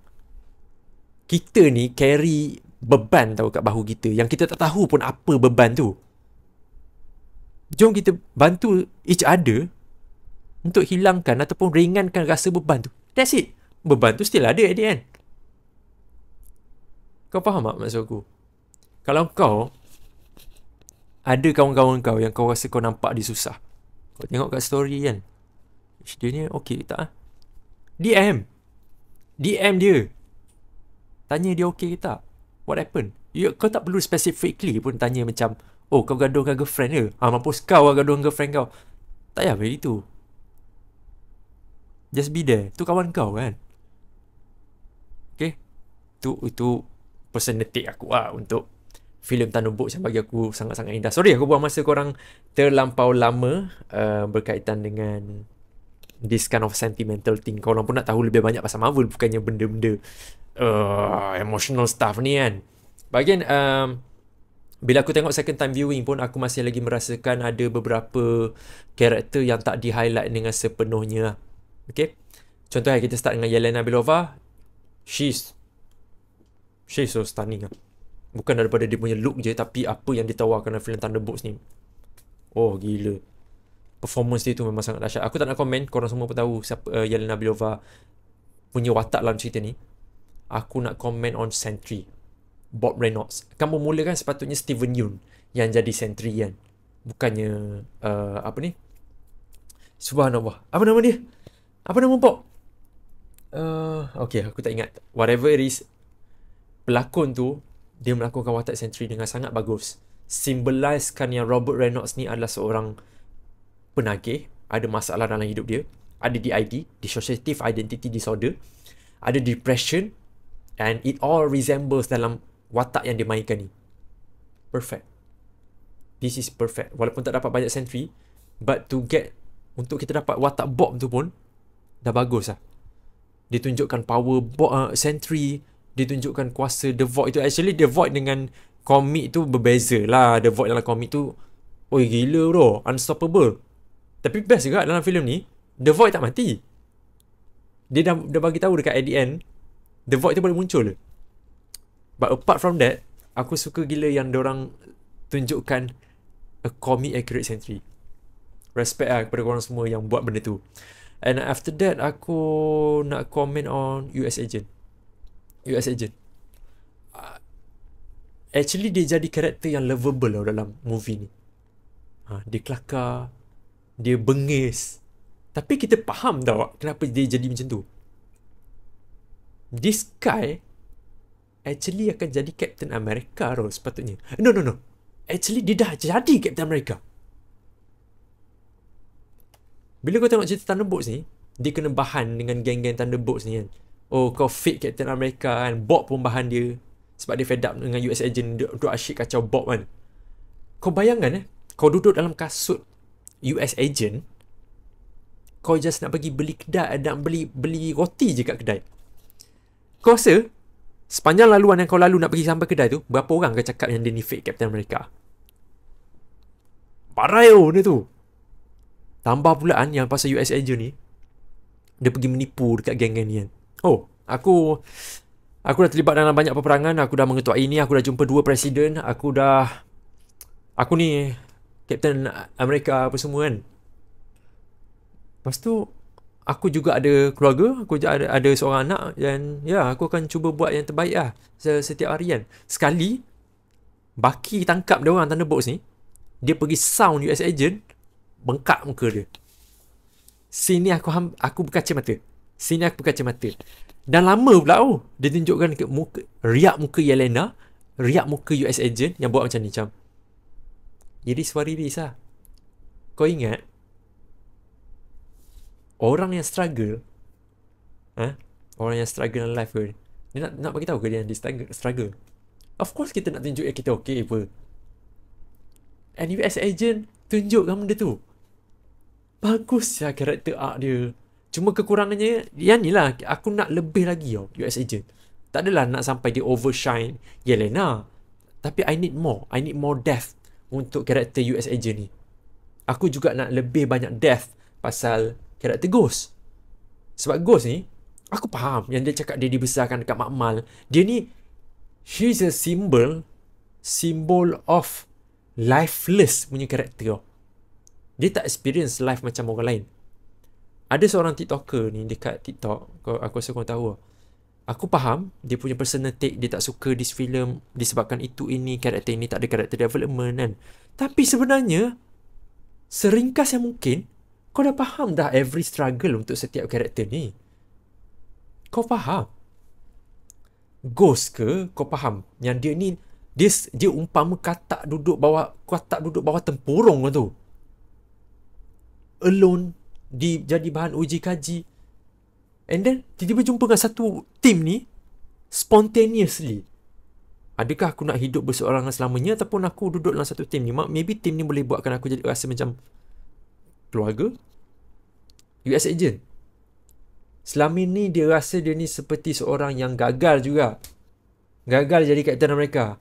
kita ni carry beban tau kat bahu kita, yang kita tak tahu pun apa beban tu. Jom kita bantu each other untuk hilangkan ataupun ringankan rasa beban tu. That's it. Beban tu still ada at the end. Kau faham tak maksud aku? Kalau kau ada kawan-kawan kau yang kau rasa kau nampak dia susah, kau tengok kat story kan, dia ni okay tak? DM dia, tanya dia okay ke tak? What happened? Kau tak perlu specifically pun tanya macam, oh kau gaduh dengan girlfriend ke? Mampus kau lah gaduh dengan girlfriend kau. Tak payah begitu. Just be there. Tu kawan kau kan. Okay. Itu personal take aku lah untuk filem Thunderbolts yang bagi aku sangat-sangat indah. Sorry aku buang masa korang terlampau lama berkaitan dengan this kind of sentimental thing. Korang pun nak tahu lebih banyak pasal Marvel, bukannya benda-benda emotional stuff ni kan. Bahagian bila aku tengok second time viewing pun, aku masih lagi merasakan ada beberapa karakter yang tak di-highlight dengan sepenuhnya. Okay. Contohnya kita start dengan Yelena Belova. she's so stunning lah. Bukan daripada dia punya look je, tapi apa yang ditawarkan dalam filem Thunderbolts ni, oh gila. Performance dia tu memang sangat dahsyat. Aku tak nak komen, korang semua pun tahu siapa Yelena Belova punya watak dalam cerita ni. Aku nak komen on Sentry, Bob Reynolds. Kan bermulakan sepatutnya Steven Yeun yang jadi Sentry kan. Bukannya apa ni? Subhanallah. Apa nama dia? Apa nama Bob? Okay, aku tak ingat. Whatever it is, pelakon tu dia melakukan watak Sentry dengan sangat bagus. Symbolizekan yang Robert Reynolds ni adalah seorang penagih, ada masalah dalam hidup dia, ada DID, Dissociative Identity Disorder, ada depression, and it all resembles dalam watak yang dia mainkan ni. Perfect. This is perfect. Walaupun tak dapat banyak Sentry, but to get, untuk kita dapat watak Bob tu pun dah bagus lah. Dia tunjukkan power Sentry, dia tunjukkan kuasa The Void tu. Actually The Void dengan komik tu berbeza lah. The Void dalam komik tu, oi gila bro, unstoppable. Tapi best juga dalam filem ni, The Void tak mati. Dia dah bagi tahu dekat at the end, The Void tu boleh muncul. But apart from that, aku suka gila yang diorang tunjukkan a comic accurate Sentry. Respect lah kepada korang semua yang buat benda tu. And after that, aku nak comment on US Agent. US Agent. Actually, dia jadi karakter yang lovable lah dalam movie ni. Dia kelakar, dia bengis. Tapi kita faham tau kenapa dia jadi macam tu. This guy actually akan jadi Captain America tau sepatutnya. No. Actually, dia dah jadi Captain America. Bila kau tengok cerita Thunderbolts ni, dia kena bahan dengan geng-geng Thunderbolts ni kan. Oh, kau fake Captain America kan. Bob pun bahan dia. Sebab dia fed up dengan US Agent duduk asyik kacau Bob kan. Kau bayangkan kau duduk dalam kasut US Agent, kau just nak pergi beli kedai, nak beli roti je kat kedai. Kau rasa sepanjang laluan yang kau lalu nak pergi sampai kedai tu, berapa orang kau cakap yang dia ni fake Captain America? Parai dia tu. Tambah pulaan yang pasal US Agent ni, dia pergi menipu dekat geng-geng ni kan. Oh, aku dah terlibat dalam banyak peperangan, aku dah mengetuai ini, aku dah jumpa 2 presiden, aku ni Captain America apa semua kan. Lepas tu aku juga ada keluarga, aku juga ada seorang anak, dan ya, aku akan cuba buat yang terbaik lah setiap hari kan. Sekali Bucky tangkap dia orang Thunderbolts ni, dia pergi sound US Agent, bengkak muka dia. Scene ni aku berkaca mata. Dan lama pula dia tunjukkan ke riak muka Yelena, riak muka US Agent yang buat macam ni macam. Jadi suariris lah. Kau ingat orang yang struggle, orang yang struggle dalam life ke, dia nak bagi tahu ke dia yang struggle. Of course kita nak tunjuk yang kita okay apa. And US Agent tunjukkan benda tu. Bagus lah karakter arc dia. Cuma kekurangannya yang ni lah, aku nak lebih lagi US Agent. Tak adalah nak sampai dia overshine Yelena, tapi I need more depth untuk karakter US Agent ni. Aku juga nak lebih banyak depth pasal karakter Ghost. Sebab Ghost ni, aku faham yang dia cakap dia dibesarkan dekat Makmal. Dia ni, she's a symbol of lifeless punya karakter. Dia tak experience life macam orang lain. Ada seorang TikToker ni dekat TikTok, aku rasa korang tahu. Aku faham dia punya personal take, dia tak suka this film disebabkan ini karakter ini tak ada karakter development kan. Tapi sebenarnya seringkas yang mungkin kau dah faham dah every struggle untuk setiap karakter ni. Kau faham Ghost ke, kau faham yang dia ni dia umpama katak duduk bawah tempurung tu. Alone, jadi bahan uji kaji. And then tiba-tiba jumpa dengan satu team ni spontaneously. Adakah aku nak hidup berseorangan selamanya, ataupun aku duduk dalam satu team ni? Maybe team ni boleh buatkan aku jadi rasa macam keluarga. US Agent, selama ni dia rasa dia ni seperti seorang yang gagal juga. Gagal jadi Captain America.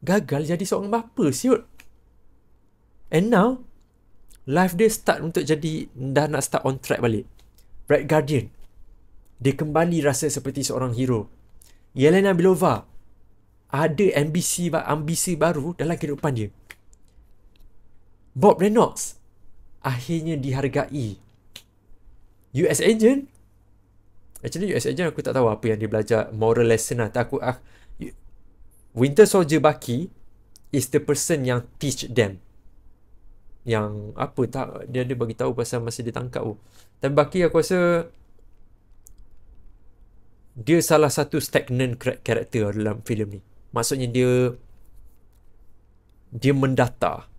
Gagal jadi seorang bapa siut. And now life dia start untuk jadi, dah nak start on track balik. Red Guardian, Dia kembali rasa seperti seorang hero. Yelena Belova ada ambisi baru dalam kehidupan dia. Bob Reynolds akhirnya dihargai. US Agent, actually US Agent aku tak tahu apa yang dia belajar, moral lesson lah. Winter Soldier Bucky is the person yang teach them. Yang apa tak, dia bagi tahu pasal masa dia tangkap tu. Tapi Bucky aku rasa dia salah satu stagnant karakter dalam filem ni. Maksudnya dia mendata.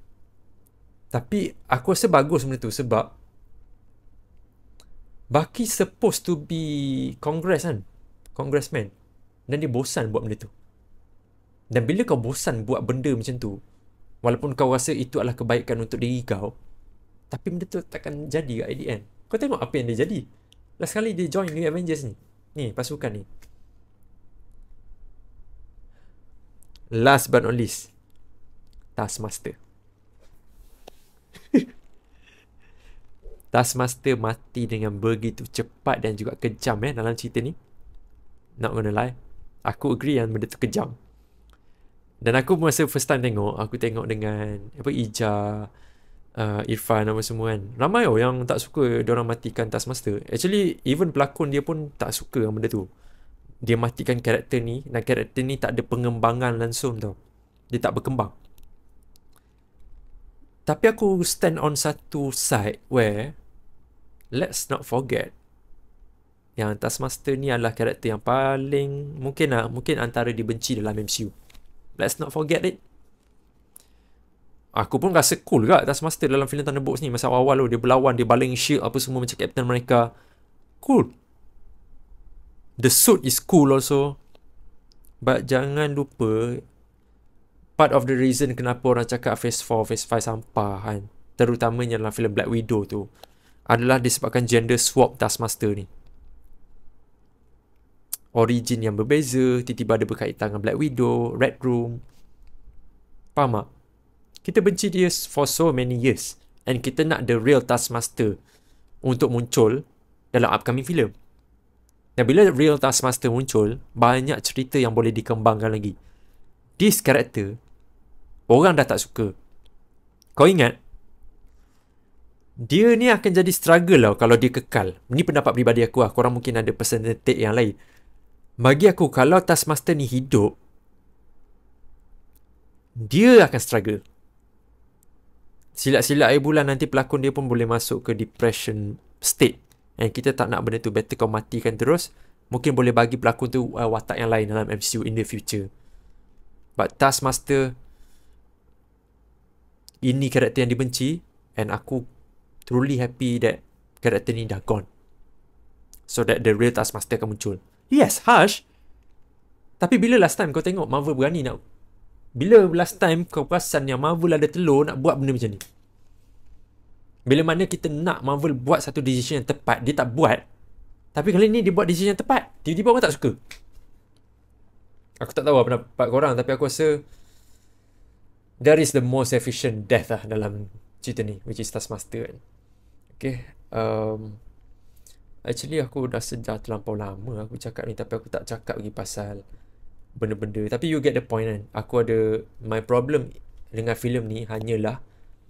Tapi aku rasa bagus benda tu sebab Bucky supposed to be congressman. Dan dia bosan buat benda tu. Dan bila kau bosan buat benda macam tu, walaupun kau rasa itu adalah kebaikan untuk diri kau, tapi benda tu takkan jadi kat the end. Kau tengok apa yang dia jadi. Last kali dia join New Avengers ni. Ni pasukan ni. Last but not least, Taskmaster. Taskmaster mati dengan begitu cepat dan juga kejam dalam cerita ni. Not gonna lie, aku agree yang benda tu kejam. Dan aku masa first time tengok, aku tengok dengan Ija, Irfan apa semua kan. Ramai yang tak suka diorang matikan Taskmaster. Actually even pelakon dia pun tak suka dengan benda tu. Dia matikan karakter ni, dan karakter ni tak ada pengembangan langsung tau. Dia tak berkembang. Tapi aku stand on satu side where let's not forget yang Taskmaster ni adalah karakter yang paling mungkin antara dibenci dalam MCU. Let's not forget it. Aku pun rasa cool juga Taskmaster dalam filem Thunderbolts ni. Masa awal-awal tu dia berlawan, dia baling shield apa semua macam Captain America. Cool. The suit is cool also. But jangan lupa, part of the reason kenapa orang cakap Phase 4, Phase 5 sampah kan, terutamanya dalam filem Black Widow tu, adalah disebabkan gender swap Taskmaster ni. Origin yang berbeza, tiba-tiba ada berkaitan dengan Black Widow, Red Room. Faham tak? Kita benci dia for so many years. And kita nak the real Taskmaster untuk muncul dalam upcoming film. Dan bila real Taskmaster muncul, banyak cerita yang boleh dikembangkan lagi. This character, orang dah tak suka. Kau ingat, dia ni akan jadi struggle lah kalau dia kekal. Ni pendapat peribadi aku lah. Korang mungkin ada personal take yang lain. Bagi aku, kalau Taskmaster ni hidup, dia akan struggle. Silap-silap air bulan nanti pelakon dia pun boleh masuk ke depression state. And kita tak nak benda tu. Better kau matikan terus. Mungkin boleh bagi pelakon tu watak yang lain dalam MCU in the future. But Taskmaster, ini karakter yang dibenci. And aku truly happy that karakter ni dah gone. So that the real Taskmaster akan muncul. Yes, harsh. Tapi bila last time kau tengok Marvel berani nak... Bila last time kau perasan yang Marvel ada telur nak buat benda macam ni? Bila mana kita nak Marvel buat satu decision yang tepat, dia tak buat. Tapi kali ni dia buat decision yang tepat. Tiba-tiba orang tak suka. Aku tak tahu apa pendapat korang, tapi aku rasa that is the most efficient death lah dalam cerita ni, which is Taskmaster kan. Okay. Actually aku dah sedar terlampau lama aku cakap ni, tapi aku tak cakap lagi pasal benda-benda. Tapi you get the point kan. Aku ada, my problem dengan filem ni hanyalah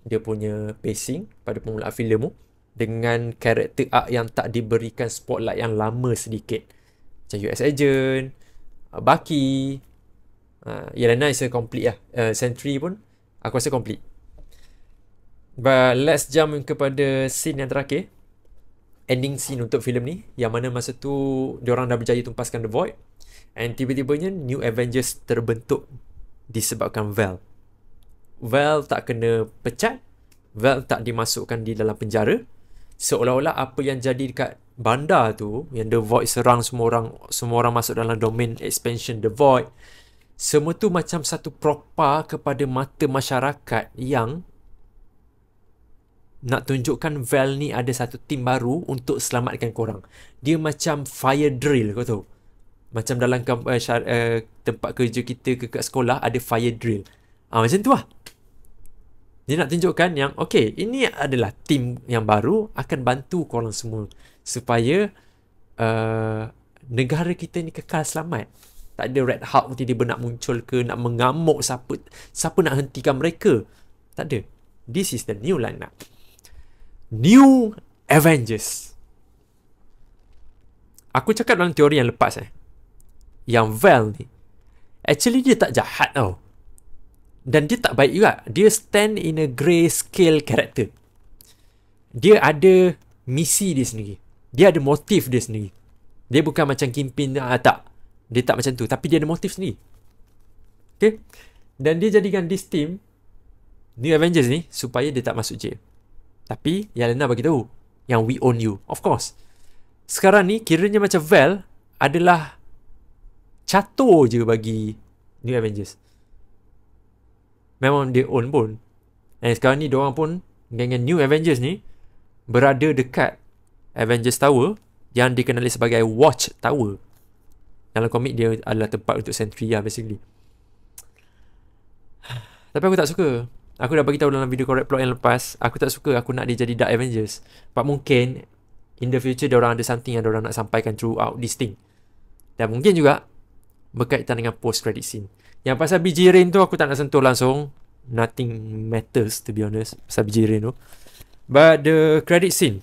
dia punya pacing pada permulaan filem tu, dengan karakter arc yang tak diberikan spotlight yang lama sedikit. Macam US Agent, Bucky, Yelena is a complete lah. Sentry pun aku rasa complete. But let's jump kepada scene yang terakhir, ending scene untuk filem ni, yang mana masa tu diorang dah berjaya tumpaskan The Void, and tiba-tibanya New Avengers terbentuk disebabkan Val. Val tak kena pecat, Val tak dimasukkan di dalam penjara. Seolah-olah apa yang jadi dekat bandar tu, yang The Void serang semua orang masuk dalam domain expansion The Void, semua tu macam satu propa kepada mata masyarakat yang nak tunjukkan Val ni ada satu tim baru untuk selamatkan korang. Dia macam fire drill, kau tahu. Macam dalam tempat kerja kita kat sekolah ada fire drill. Macam tu lah. Dia nak tunjukkan yang okay, ini adalah tim yang baru akan bantu korang semua supaya negara kita ni kekal selamat. Tak ada Red Hulk tiba-tiba nak muncul ke, nak mengamuk siapa nak hentikan mereka. Tak ada. This is the new lineup. New Avengers. Aku cakap dalam teori yang lepas yang Val ni actually dia tak jahat tau. Dan dia tak baik juga. Dia stand in a grey scale character. Dia ada misi dia sendiri. Dia ada motif dia sendiri. Dia bukan macam Kingpin tak. Dia tak macam tu. Tapi dia ada motif sendiri. Okay. Dan dia jadikan this team New Avengers ni supaya dia tak masuk jail. Tapi Yelena bagi tahu yang we own you. Of course. Sekarang ni kiranya macam Val adalah catur je bagi New Avengers. Memang dia own pun. Dan sekarang ni diorang pun dengan New Avengers ni berada dekat Avengers Tower yang dikenali sebagai Watch Tower. Dalam komik dia adalah tempat untuk sentry lah basically. Tapi aku tak suka. Aku dah bagi tahu dalam video correct plot yang lepas, aku tak suka aku nak dia jadi Dark Avengers. Sebab mungkin in the future diorang ada something yang diorang nak sampaikan throughout this thing. Dan mungkin juga berkaitan dengan post credit scene. Yang pasal BJ Rain tu aku tak nak sentuh langsung. Nothing matters to be honest pasal BJ Rain tu. But the credit scene,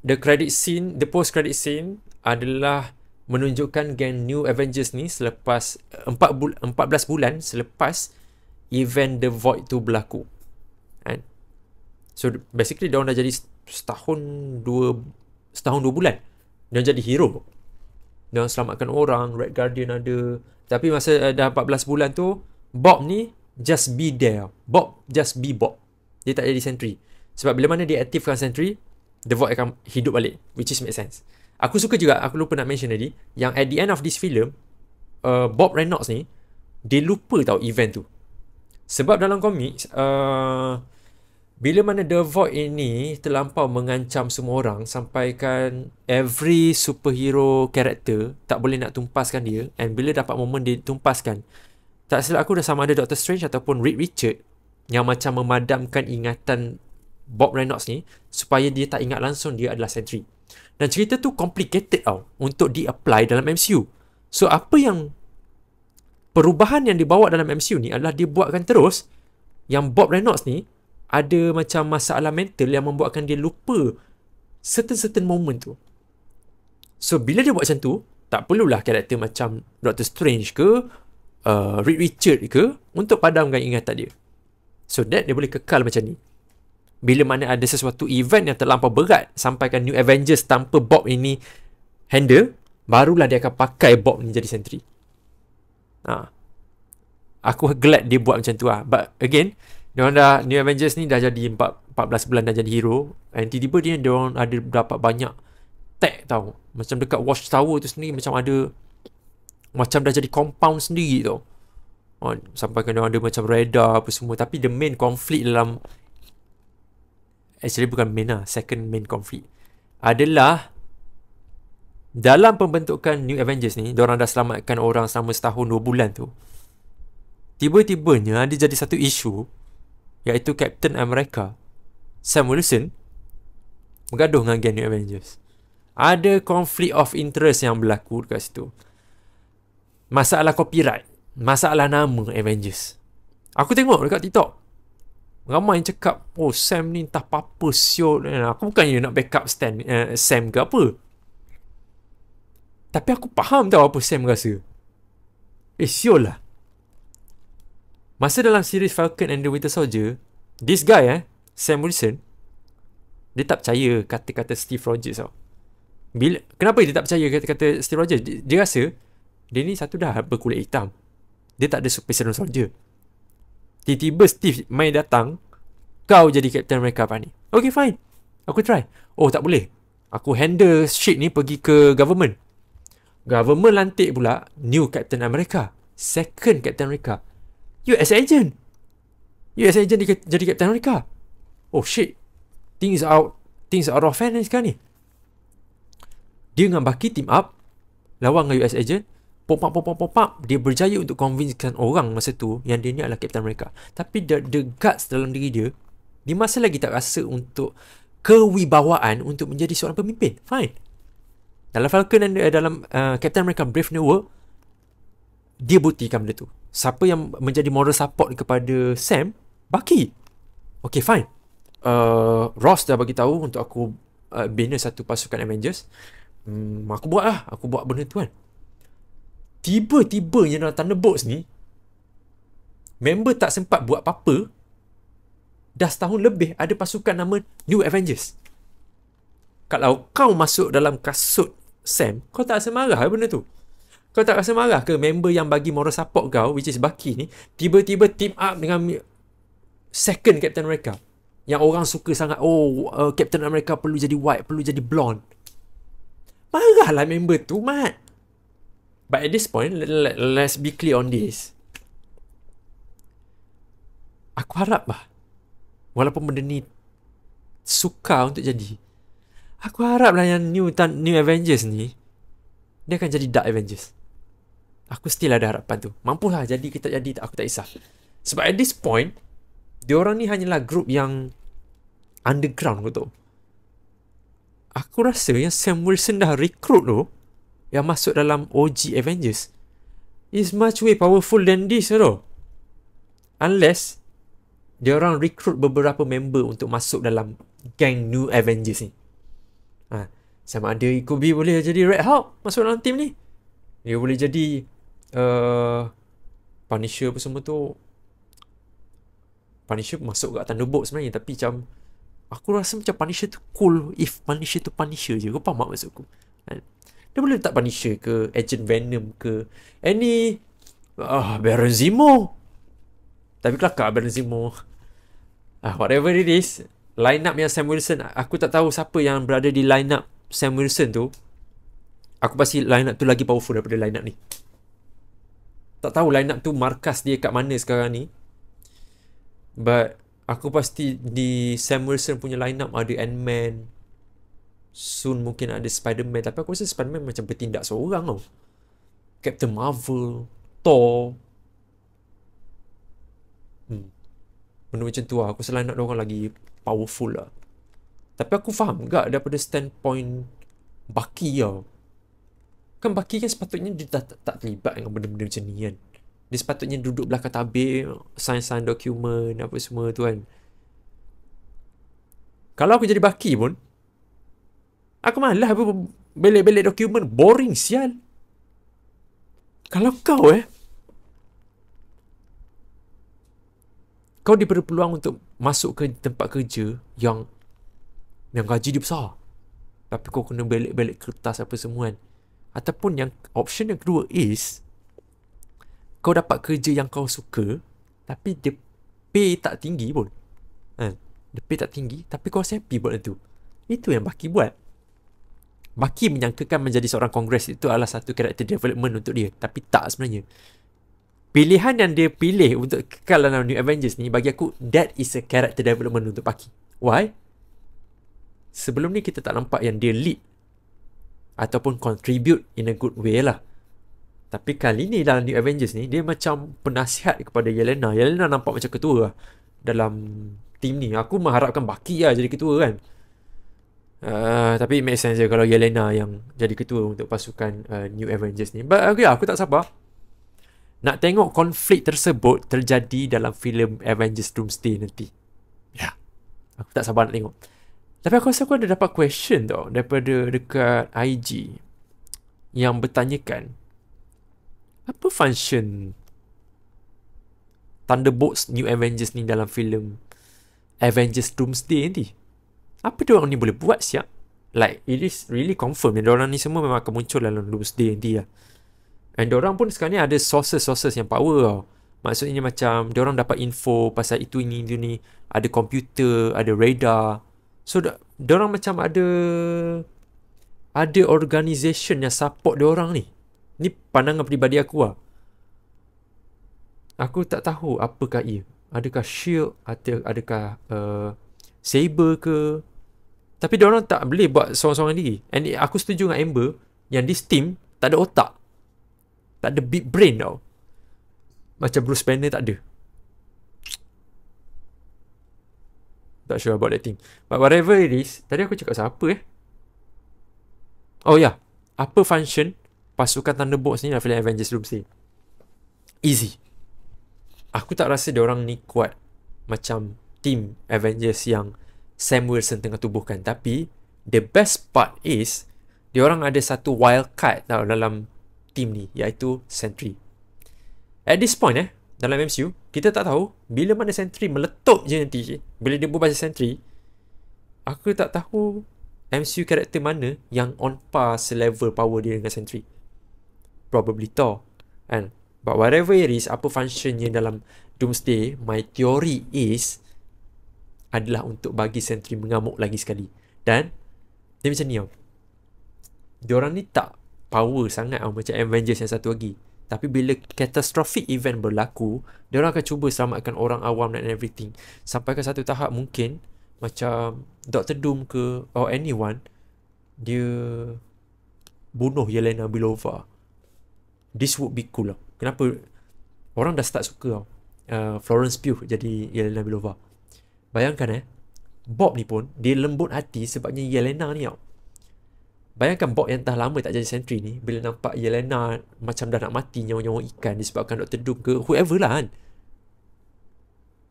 the post credit scene adalah menunjukkan geng New Avengers ni selepas 14 bulan selepas event The Void tu berlaku. And so basically diorang dah jadi setahun 2 bulan. Diorang jadi hero. Diorang selamatkan orang, Red Guardian ada. Tapi masa dah 14 bulan tu, Bob ni just be there. Bob just be Bob. Dia tak jadi sentry. Sebab bila mana dia aktifkan sentry, The Void akan hidup balik, which is make sense. Aku suka juga, aku lupa nak mention tadi, yang at the end of this film, Bob Reynolds ni, dia lupa tahu event tu. Sebab dalam komik, bila mana The Void ini terlampau mengancam semua orang, sampaikan every superhero character tak boleh nak tumpaskan dia, and bila dapat momen dia tumpaskan, tak silap aku dah sama ada Doctor Strange ataupun Reed Richard yang macam memadamkan ingatan Bob Reynolds ni supaya dia tak ingat langsung dia adalah sentry. Dan cerita tu complicated tau untuk di-apply dalam MCU. So apa yang perubahan yang dibawa dalam MCU ni adalah dia buatkan terus yang Bob Reynolds ni ada macam masalah mental yang membuatkan dia lupa certain moment tu. So bila dia buat macam tu, tak perlulah karakter macam Doctor Strange ke Reed Richard ke untuk padamkan ingatan dia. So that dia boleh kekal macam ni. Bila mana ada sesuatu event yang terlampau berat sampaikan New Avengers tanpa Bob ini handle, barulah dia akan pakai Bob ni jadi sentry. Aku glad dia buat macam tu lah. But again, diorang dah, New Avengers ni dah jadi 14 bulan dah jadi hero, and tiba-tiba diorang ada dapat banyak tag tau. Macam dekat Watch Tower tu sendiri macam ada, macam dah jadi compound sendiri tau. Sampaikan diorang ada macam radar apa semua. Tapi the main conflict dalam, actually bukan main lah, second main conflict adalah dalam pembentukan New Avengers ni, diorang dah selamatkan orang selama setahun 2 bulan tu. Tiba-tibanya ada jadi satu isu, iaitu Captain America Sam Wilson bergaduh dengan geng New Avengers. Ada conflict of interest yang berlaku dekat situ. Masalah copyright, masalah nama Avengers. Aku tengok dekat TikTok, ramai yang cakap, oh Sam ni entah apa-apa siot. Aku bukannya nak backup Sam ke apa, tapi aku faham tau apa Sam rasa. Siol lah. Masa dalam series Falcon and the Winter Soldier, this guy Sam Wilson, dia tak percaya kata-kata Steve Rogers tau. Kenapa dia tak percaya kata-kata Steve Rogers? Dia rasa dia ni satu dah berkulit hitam, dia tak ada Super Soldier. Tiba-tiba Steve main datang, kau jadi Captain America apa ni? Okay fine, aku try. Oh tak boleh, aku handle shit ni pergi ke government. Government lantik pula new Captain America, second Captain America, US agent jadi Captain America. Oh shit, things out of hand sekarang ni. Dia dengan Bucky team up lawan dengan US agent. Pop, dia berjaya untuk convincekan orang masa tu yang dia ni adalah Captain America. Tapi the guts dalam diri dia, dia masih lagi tak rasa untuk kewibawaan untuk menjadi seorang pemimpin. Fine, Dalam Falcon dan dalam Captain America Brave New World, dia buktikan benda tu. Siapa yang menjadi moral support kepada Sam? Bucky. Okay, fine. Ross dah bagi tahu untuk aku bina satu pasukan Avengers. Aku buat lah. Aku buat benda tu kan. Tiba-tibanya dalam Thunderbolts ni, member tak sempat buat apa-apa. Dah setahun lebih ada pasukan nama New Avengers. Kalau kau masuk dalam kasut Sam, kau tak rasa marah benda tu? Kau tak rasa marah ke member yang bagi moral support kau, which is Bucky ni, tiba-tiba team up dengan second Captain America? Yang orang suka sangat, Captain America perlu jadi white, perlu jadi blonde. Marahlah member tu, Mat. But at this point, let's be clear on this. Aku harap lah, walaupun benda ni sukar untuk jadi, aku harap lah yang New Avengers ni, dia akan jadi Dark Avengers. Aku still ada harapan tu. Mampulah jadi kita jadi, aku tak kisah. Sebab at this point, diorang ni hanyalah group yang underground, kau tahu. Aku rasa yang Sam Wilson dah recruit tu, yang masuk dalam OG Avengers, is much way powerful than this, tu. Unless diorang recruit beberapa member untuk masuk dalam gang New Avengers ni. Sama ada Ikubi boleh jadi Red Hulk masuk dalam team ni. Dia boleh jadi Punisher apa semua tu. Punisher masuk kat Thunderbolt sebenarnya, tapi macam aku rasa macam Punisher tu cool if Punisher tu Punisher je. Kau faham tak maksudku? Dia boleh letak Punisher ke, Agent Venom ke, any Baron Zemo. Tapi kelakar Baron Zemo. Whatever it is, line up yang Sam Wilson, aku tak tahu siapa yang berada di line up Sam Wilson tu. Aku pasti line up tu lagi powerful daripada line up ni. Tak tahu line up tu markas dia kat mana sekarang ni. But aku pasti di Sam Wilson punya line up ada Ant-Man. Soon mungkin ada Spider-Man. Tapi aku rasa Spider-Man macam bertindak seorang tau. Captain Marvel, Thor. Benda macam tu lah. Aku rasa line up diorang lagi powerful lah. Tapi aku faham juga daripada standpoint Bucky tau. Kan Bucky kan sepatutnya dia tak terlibat dengan benda-benda macam ni kan. Dia sepatutnya duduk belakang tabir, sign dokumen, apa semua tu kan. Kalau aku jadi Bucky pun, aku malah belek-belek dokumen. Boring sial. Kalau kau diberi peluang untuk masuk ke tempat kerja yang gaji dia besar, tapi kau kena belek-belek kertas apa semua kan. Ataupun yang option yang kedua is kau dapat kerja yang kau suka, tapi dia pay tak tinggi pun. Dia pay tak tinggi, tapi kau rasa happy buat itu. Itu yang Bucky buat. Bucky menyangkakan menjadi seorang Kongres itu adalah satu character development untuk dia. Tapi tak sebenarnya. Pilihan yang dia pilih untuk kekal dalam New Avengers ni, bagi aku, that is a character development untuk Bucky. Why? Sebelum ni kita tak nampak yang dia lead ataupun contribute in a good way lah. Tapi kali ni dalam New Avengers ni, dia macam penasihat kepada Yelena. Yelena nampak macam ketua lah dalam team ni. Aku mengharapkan Bucky lah jadi ketua kan. Tapi it makes sense je kalau Yelena yang jadi ketua untuk pasukan New Avengers ni. But okay, aku tak sabar nak tengok konflik tersebut terjadi dalam filem Avengers Doomsday nanti. Ya, aku tak sabar nak tengok. Tapi aku rasa aku ada dapat question tau daripada dekat IG yang bertanyakan, apa function Thunderbolts New Avengers ni dalam filem Avengers Doomsday nanti? Apa diorang ni boleh buat siap? Like, it is really confirm yang diorang ni semua memang akan muncul dalam Doomsday nanti lah. And diorang pun sekarang ni ada sources yang power tau. Maksudnya macam diorang dapat info pasal itu ni. Ada komputer, ada radar. So, diorang macam ada organisation yang support diorang ni. Ni pandangan peribadi aku lah. Aku tak tahu apakah ia. Adakah Shield, adakah Saber ke. Tapi diorang tak boleh buat seorang-seorang diri. And aku setuju dengan Amber yang this team tak ada otak. Tak ada big brain tau. Macam Bruce Banner tak ada. Tak sure about that thing. But whatever it is, tadi aku cakap siapa Oh ya, Apa function pasukan Thunderbolts ni dalam filem Avengers Doomsday? Easy. Aku tak rasa diorang ni kuat macam team Avengers yang Sam Wilson tengah tubuhkan. Tapi the best part is diorang ada satu wild card tau dalam team ni, iaitu Sentry. At this point dalam MCU, kita tak tahu bila mana Sentry meletup je nanti. Bila dia berubah jadi Sentry, aku tak tahu MCU karakter mana yang on par selevel power dia dengan Sentry. Probably Thor. And but whatever it is, apa functionnya dalam Doomsday, my theory is adalah untuk bagi Sentry mengamuk lagi sekali. Dan dia macam ni tau, diorang ni tak power sangat macam Avengers yang satu lagi. Tapi bila catastrophic event berlaku, diorang akan cuba selamatkan orang awam dan everything. Sampai ke satu tahap mungkin macam Dr. Doom ke or anyone, dia bunuh Yelena Belova. This would be cool lah. Kenapa? Orang dah start suka tau Florence Pugh jadi Yelena Belova. Bayangkan Bob ni pun dia lembut hati sebabnya Yelena ni tau. Bayangkan Bob yang dah lama tak jadi Sentry ni, bila nampak Yelena macam dah nak mati nyawa-nyawa ikan disebabkan Dr. Doom ke whoever lah kan,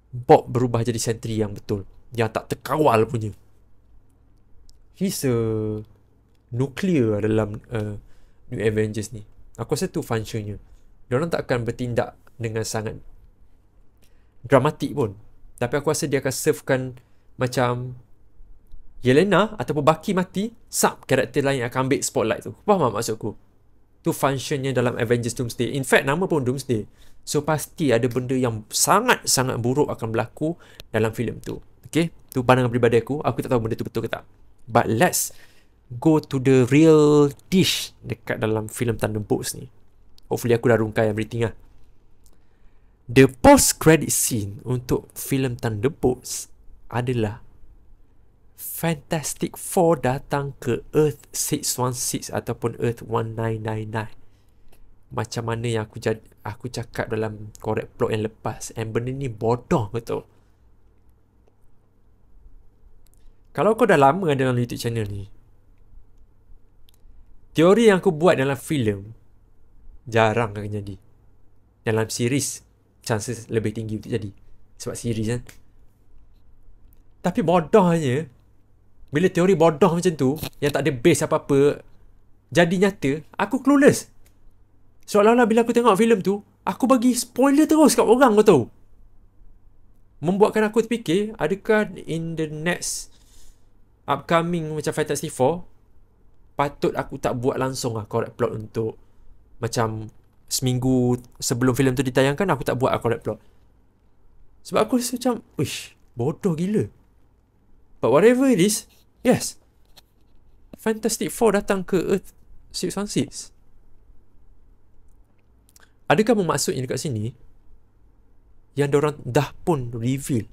Bob berubah jadi Sentry yang betul, yang tak terkawal punya. He's a nuclear dalam New Avengers ni. Aku rasa tu functionnya. Diorang tak akan bertindak dengan sangat dramatik pun, tapi aku rasa dia akan servekan macam Yelena ataupun Bucky mati, sub karakter lain akan ambil spotlight tu. Faham tak maksudku? Tu functionnya dalam Avengers Doomsday. In fact, nama pun Doomsday. So, pasti ada benda yang sangat-sangat buruk akan berlaku dalam filem tu. Okay? Tu pandangan peribadi aku. Aku tak tahu benda tu betul ke tak. But let's go to the real dish dekat dalam filem Thunderbolts ni. Hopefully aku dah rungkai everything lah. The post-credit scene untuk filem Thunderbolts adalah Fantastic Four datang ke Earth 616 ataupun Earth 1999. Macam mana yang aku cakap dalam korek plot yang lepas. And benda ni bodoh betul. Kalau kau dah lama ada dalam YouTube channel ni, teori yang aku buat dalam filem jarang akan jadi. Dalam series, chances lebih tinggi untuk jadi. Sebab series kan. Tapi bodohnya, bila teori bodoh macam tu, yang tak ada base apa-apa, jadi nyata, aku clueless. Seolah-olah bila aku tengok filem tu, aku bagi spoiler terus kat orang, kau tahu. Membuatkan aku terfikir, adakah in the next upcoming macam Fantastic Four, patut aku tak buat langsung correct plot untuk macam seminggu sebelum filem tu ditayangkan, aku tak buat correct plot. Sebab aku rasa macam, wish, bodoh gila. But whatever it is, yes, Fantastic Four datang ke Earth 616. Adakah bermaksudnya dekat sini yang diorang dah pun reveal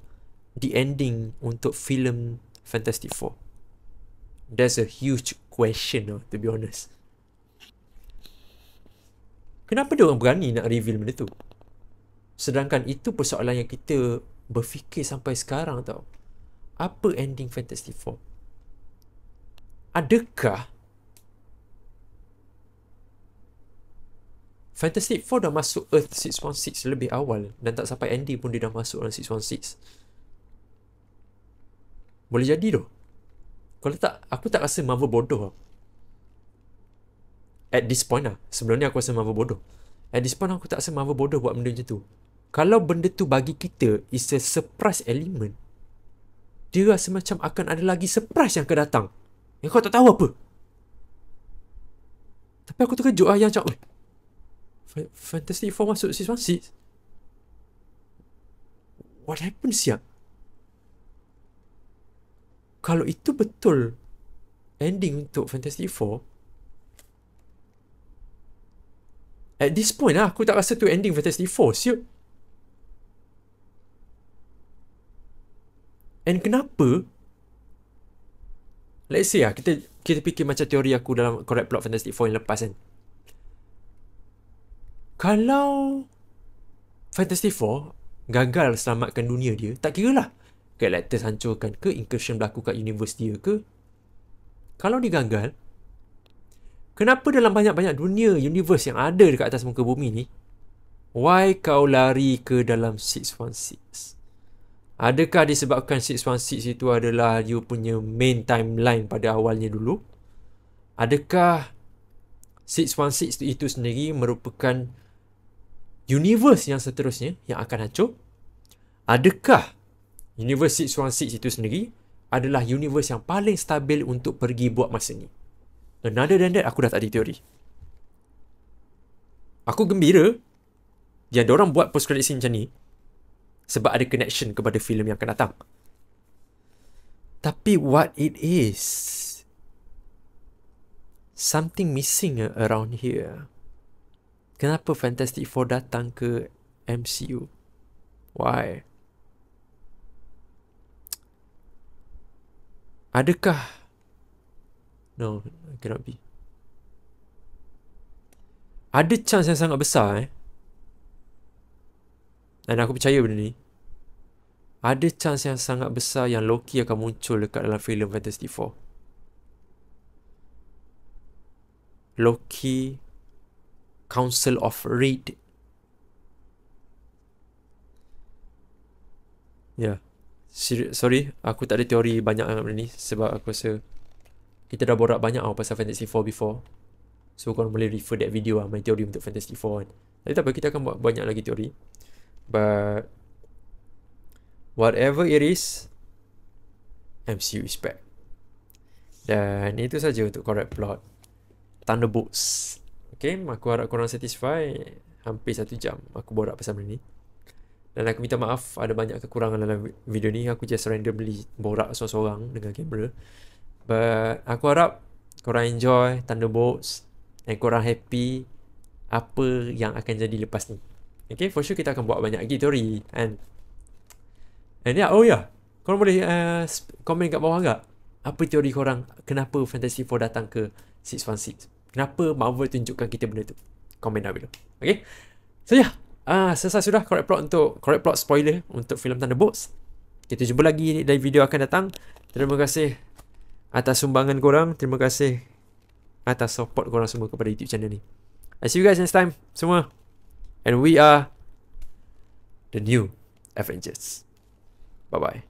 the ending untuk filem Fantastic Four? That's a huge question, to be honest. Kenapa diorang berani nak reveal benda tu? Sedangkan itu persoalan yang kita berfikir sampai sekarang tau. Apa ending Fantastic Four? Adakah Fantastic Four dah masuk Earth 616 lebih awal dan tak sampai ending pun dia dah masuk dalam 616? Boleh jadi tu. Kalau tak, aku tak rasa Marvel bodoh. At this point lah. Sebelum ni aku rasa Marvel bodoh. At this point aku tak rasa Marvel bodoh buat benda macam tu. Kalau benda tu bagi kita is a surprise element, dia rasa macam akan ada lagi surprise yang akan datang yang kau tak tahu apa. Tapi aku terkejut lah yang macam, Fantastic Four masuk 616. What happened siap? Kalau itu betul ending untuk Fantastic Four, at this point lah, aku tak rasa tu ending Fantastic Four siap. And kenapa? Let's say lah, kita fikir macam teori aku dalam correct plot Fantastic Four yang lepas kan. Kalau Fantastic Four gagal selamatkan dunia dia, tak kira lah Galactus hancurkan ke, incursion berlaku kat universe dia ke. Kalau dia gagal, Kenapa dalam banyak-banyak dunia, universe yang ada dekat atas muka bumi ni, why kau lari ke dalam 616? Adakah disebabkan 616 itu adalah you punya main timeline pada awalnya dulu? Adakah 616 itu sendiri merupakan universe yang seterusnya yang akan hancur? Adakah universe 616 itu sendiri adalah universe yang paling stabil untuk pergi buat masa ni? Another than that, aku dah tak ada teori. Aku gembira yang diorang buat post credit scene macam ni sebab ada connection kepada filem yang akan datang. Tapi what it is, something missing around here. Kenapa Fantastic Four datang ke MCU? Why? Adakah... No, cannot be. Ada chance yang sangat besar dan aku percaya benda ni. Ada chance yang sangat besar yang Loki akan muncul dekat dalam filem Fantastic Four. Loki, Council of Reed. Ya. Sorry, aku tak ada teori banyak dengan benda ni sebab aku rasa kita dah borak banyak pasal Fantastic Four before. So korang boleh refer that video main teori untuk Fantastic Four kan. Tapi tak apa, kita akan buat banyak lagi teori. But whatever it is, MCU is back. Dan itu saja untuk correct plot Thunderbolts. Okay, aku harap korang satisfy. Hampir 1 jam aku borak pasal benda ni. Dan aku minta maaf ada banyak kekurangan dalam video ni. Aku just randomly borak seorang-seorang dengan kamera. But aku harap korang enjoy Thunderbolts dan korang happy apa yang akan jadi lepas ni. Okay, for sure kita akan buat banyak lagi teori. And yeah, oh yeah, korang boleh komen kat bawah agak. Apa teori korang? Kenapa Fantastic Four datang ke 616? Kenapa Marvel tunjukkan kita benda tu? Komen dah below. Okay, so yeah, selesai sudah correct plot spoiler untuk filem Thunderbolts. Kita jumpa lagi dari video akan datang. Terima kasih atas sumbangan korang. Terima kasih atas support korang semua kepada YouTube channel ni. I see you guys next time semua. And we are the new Avengers. Bye-bye.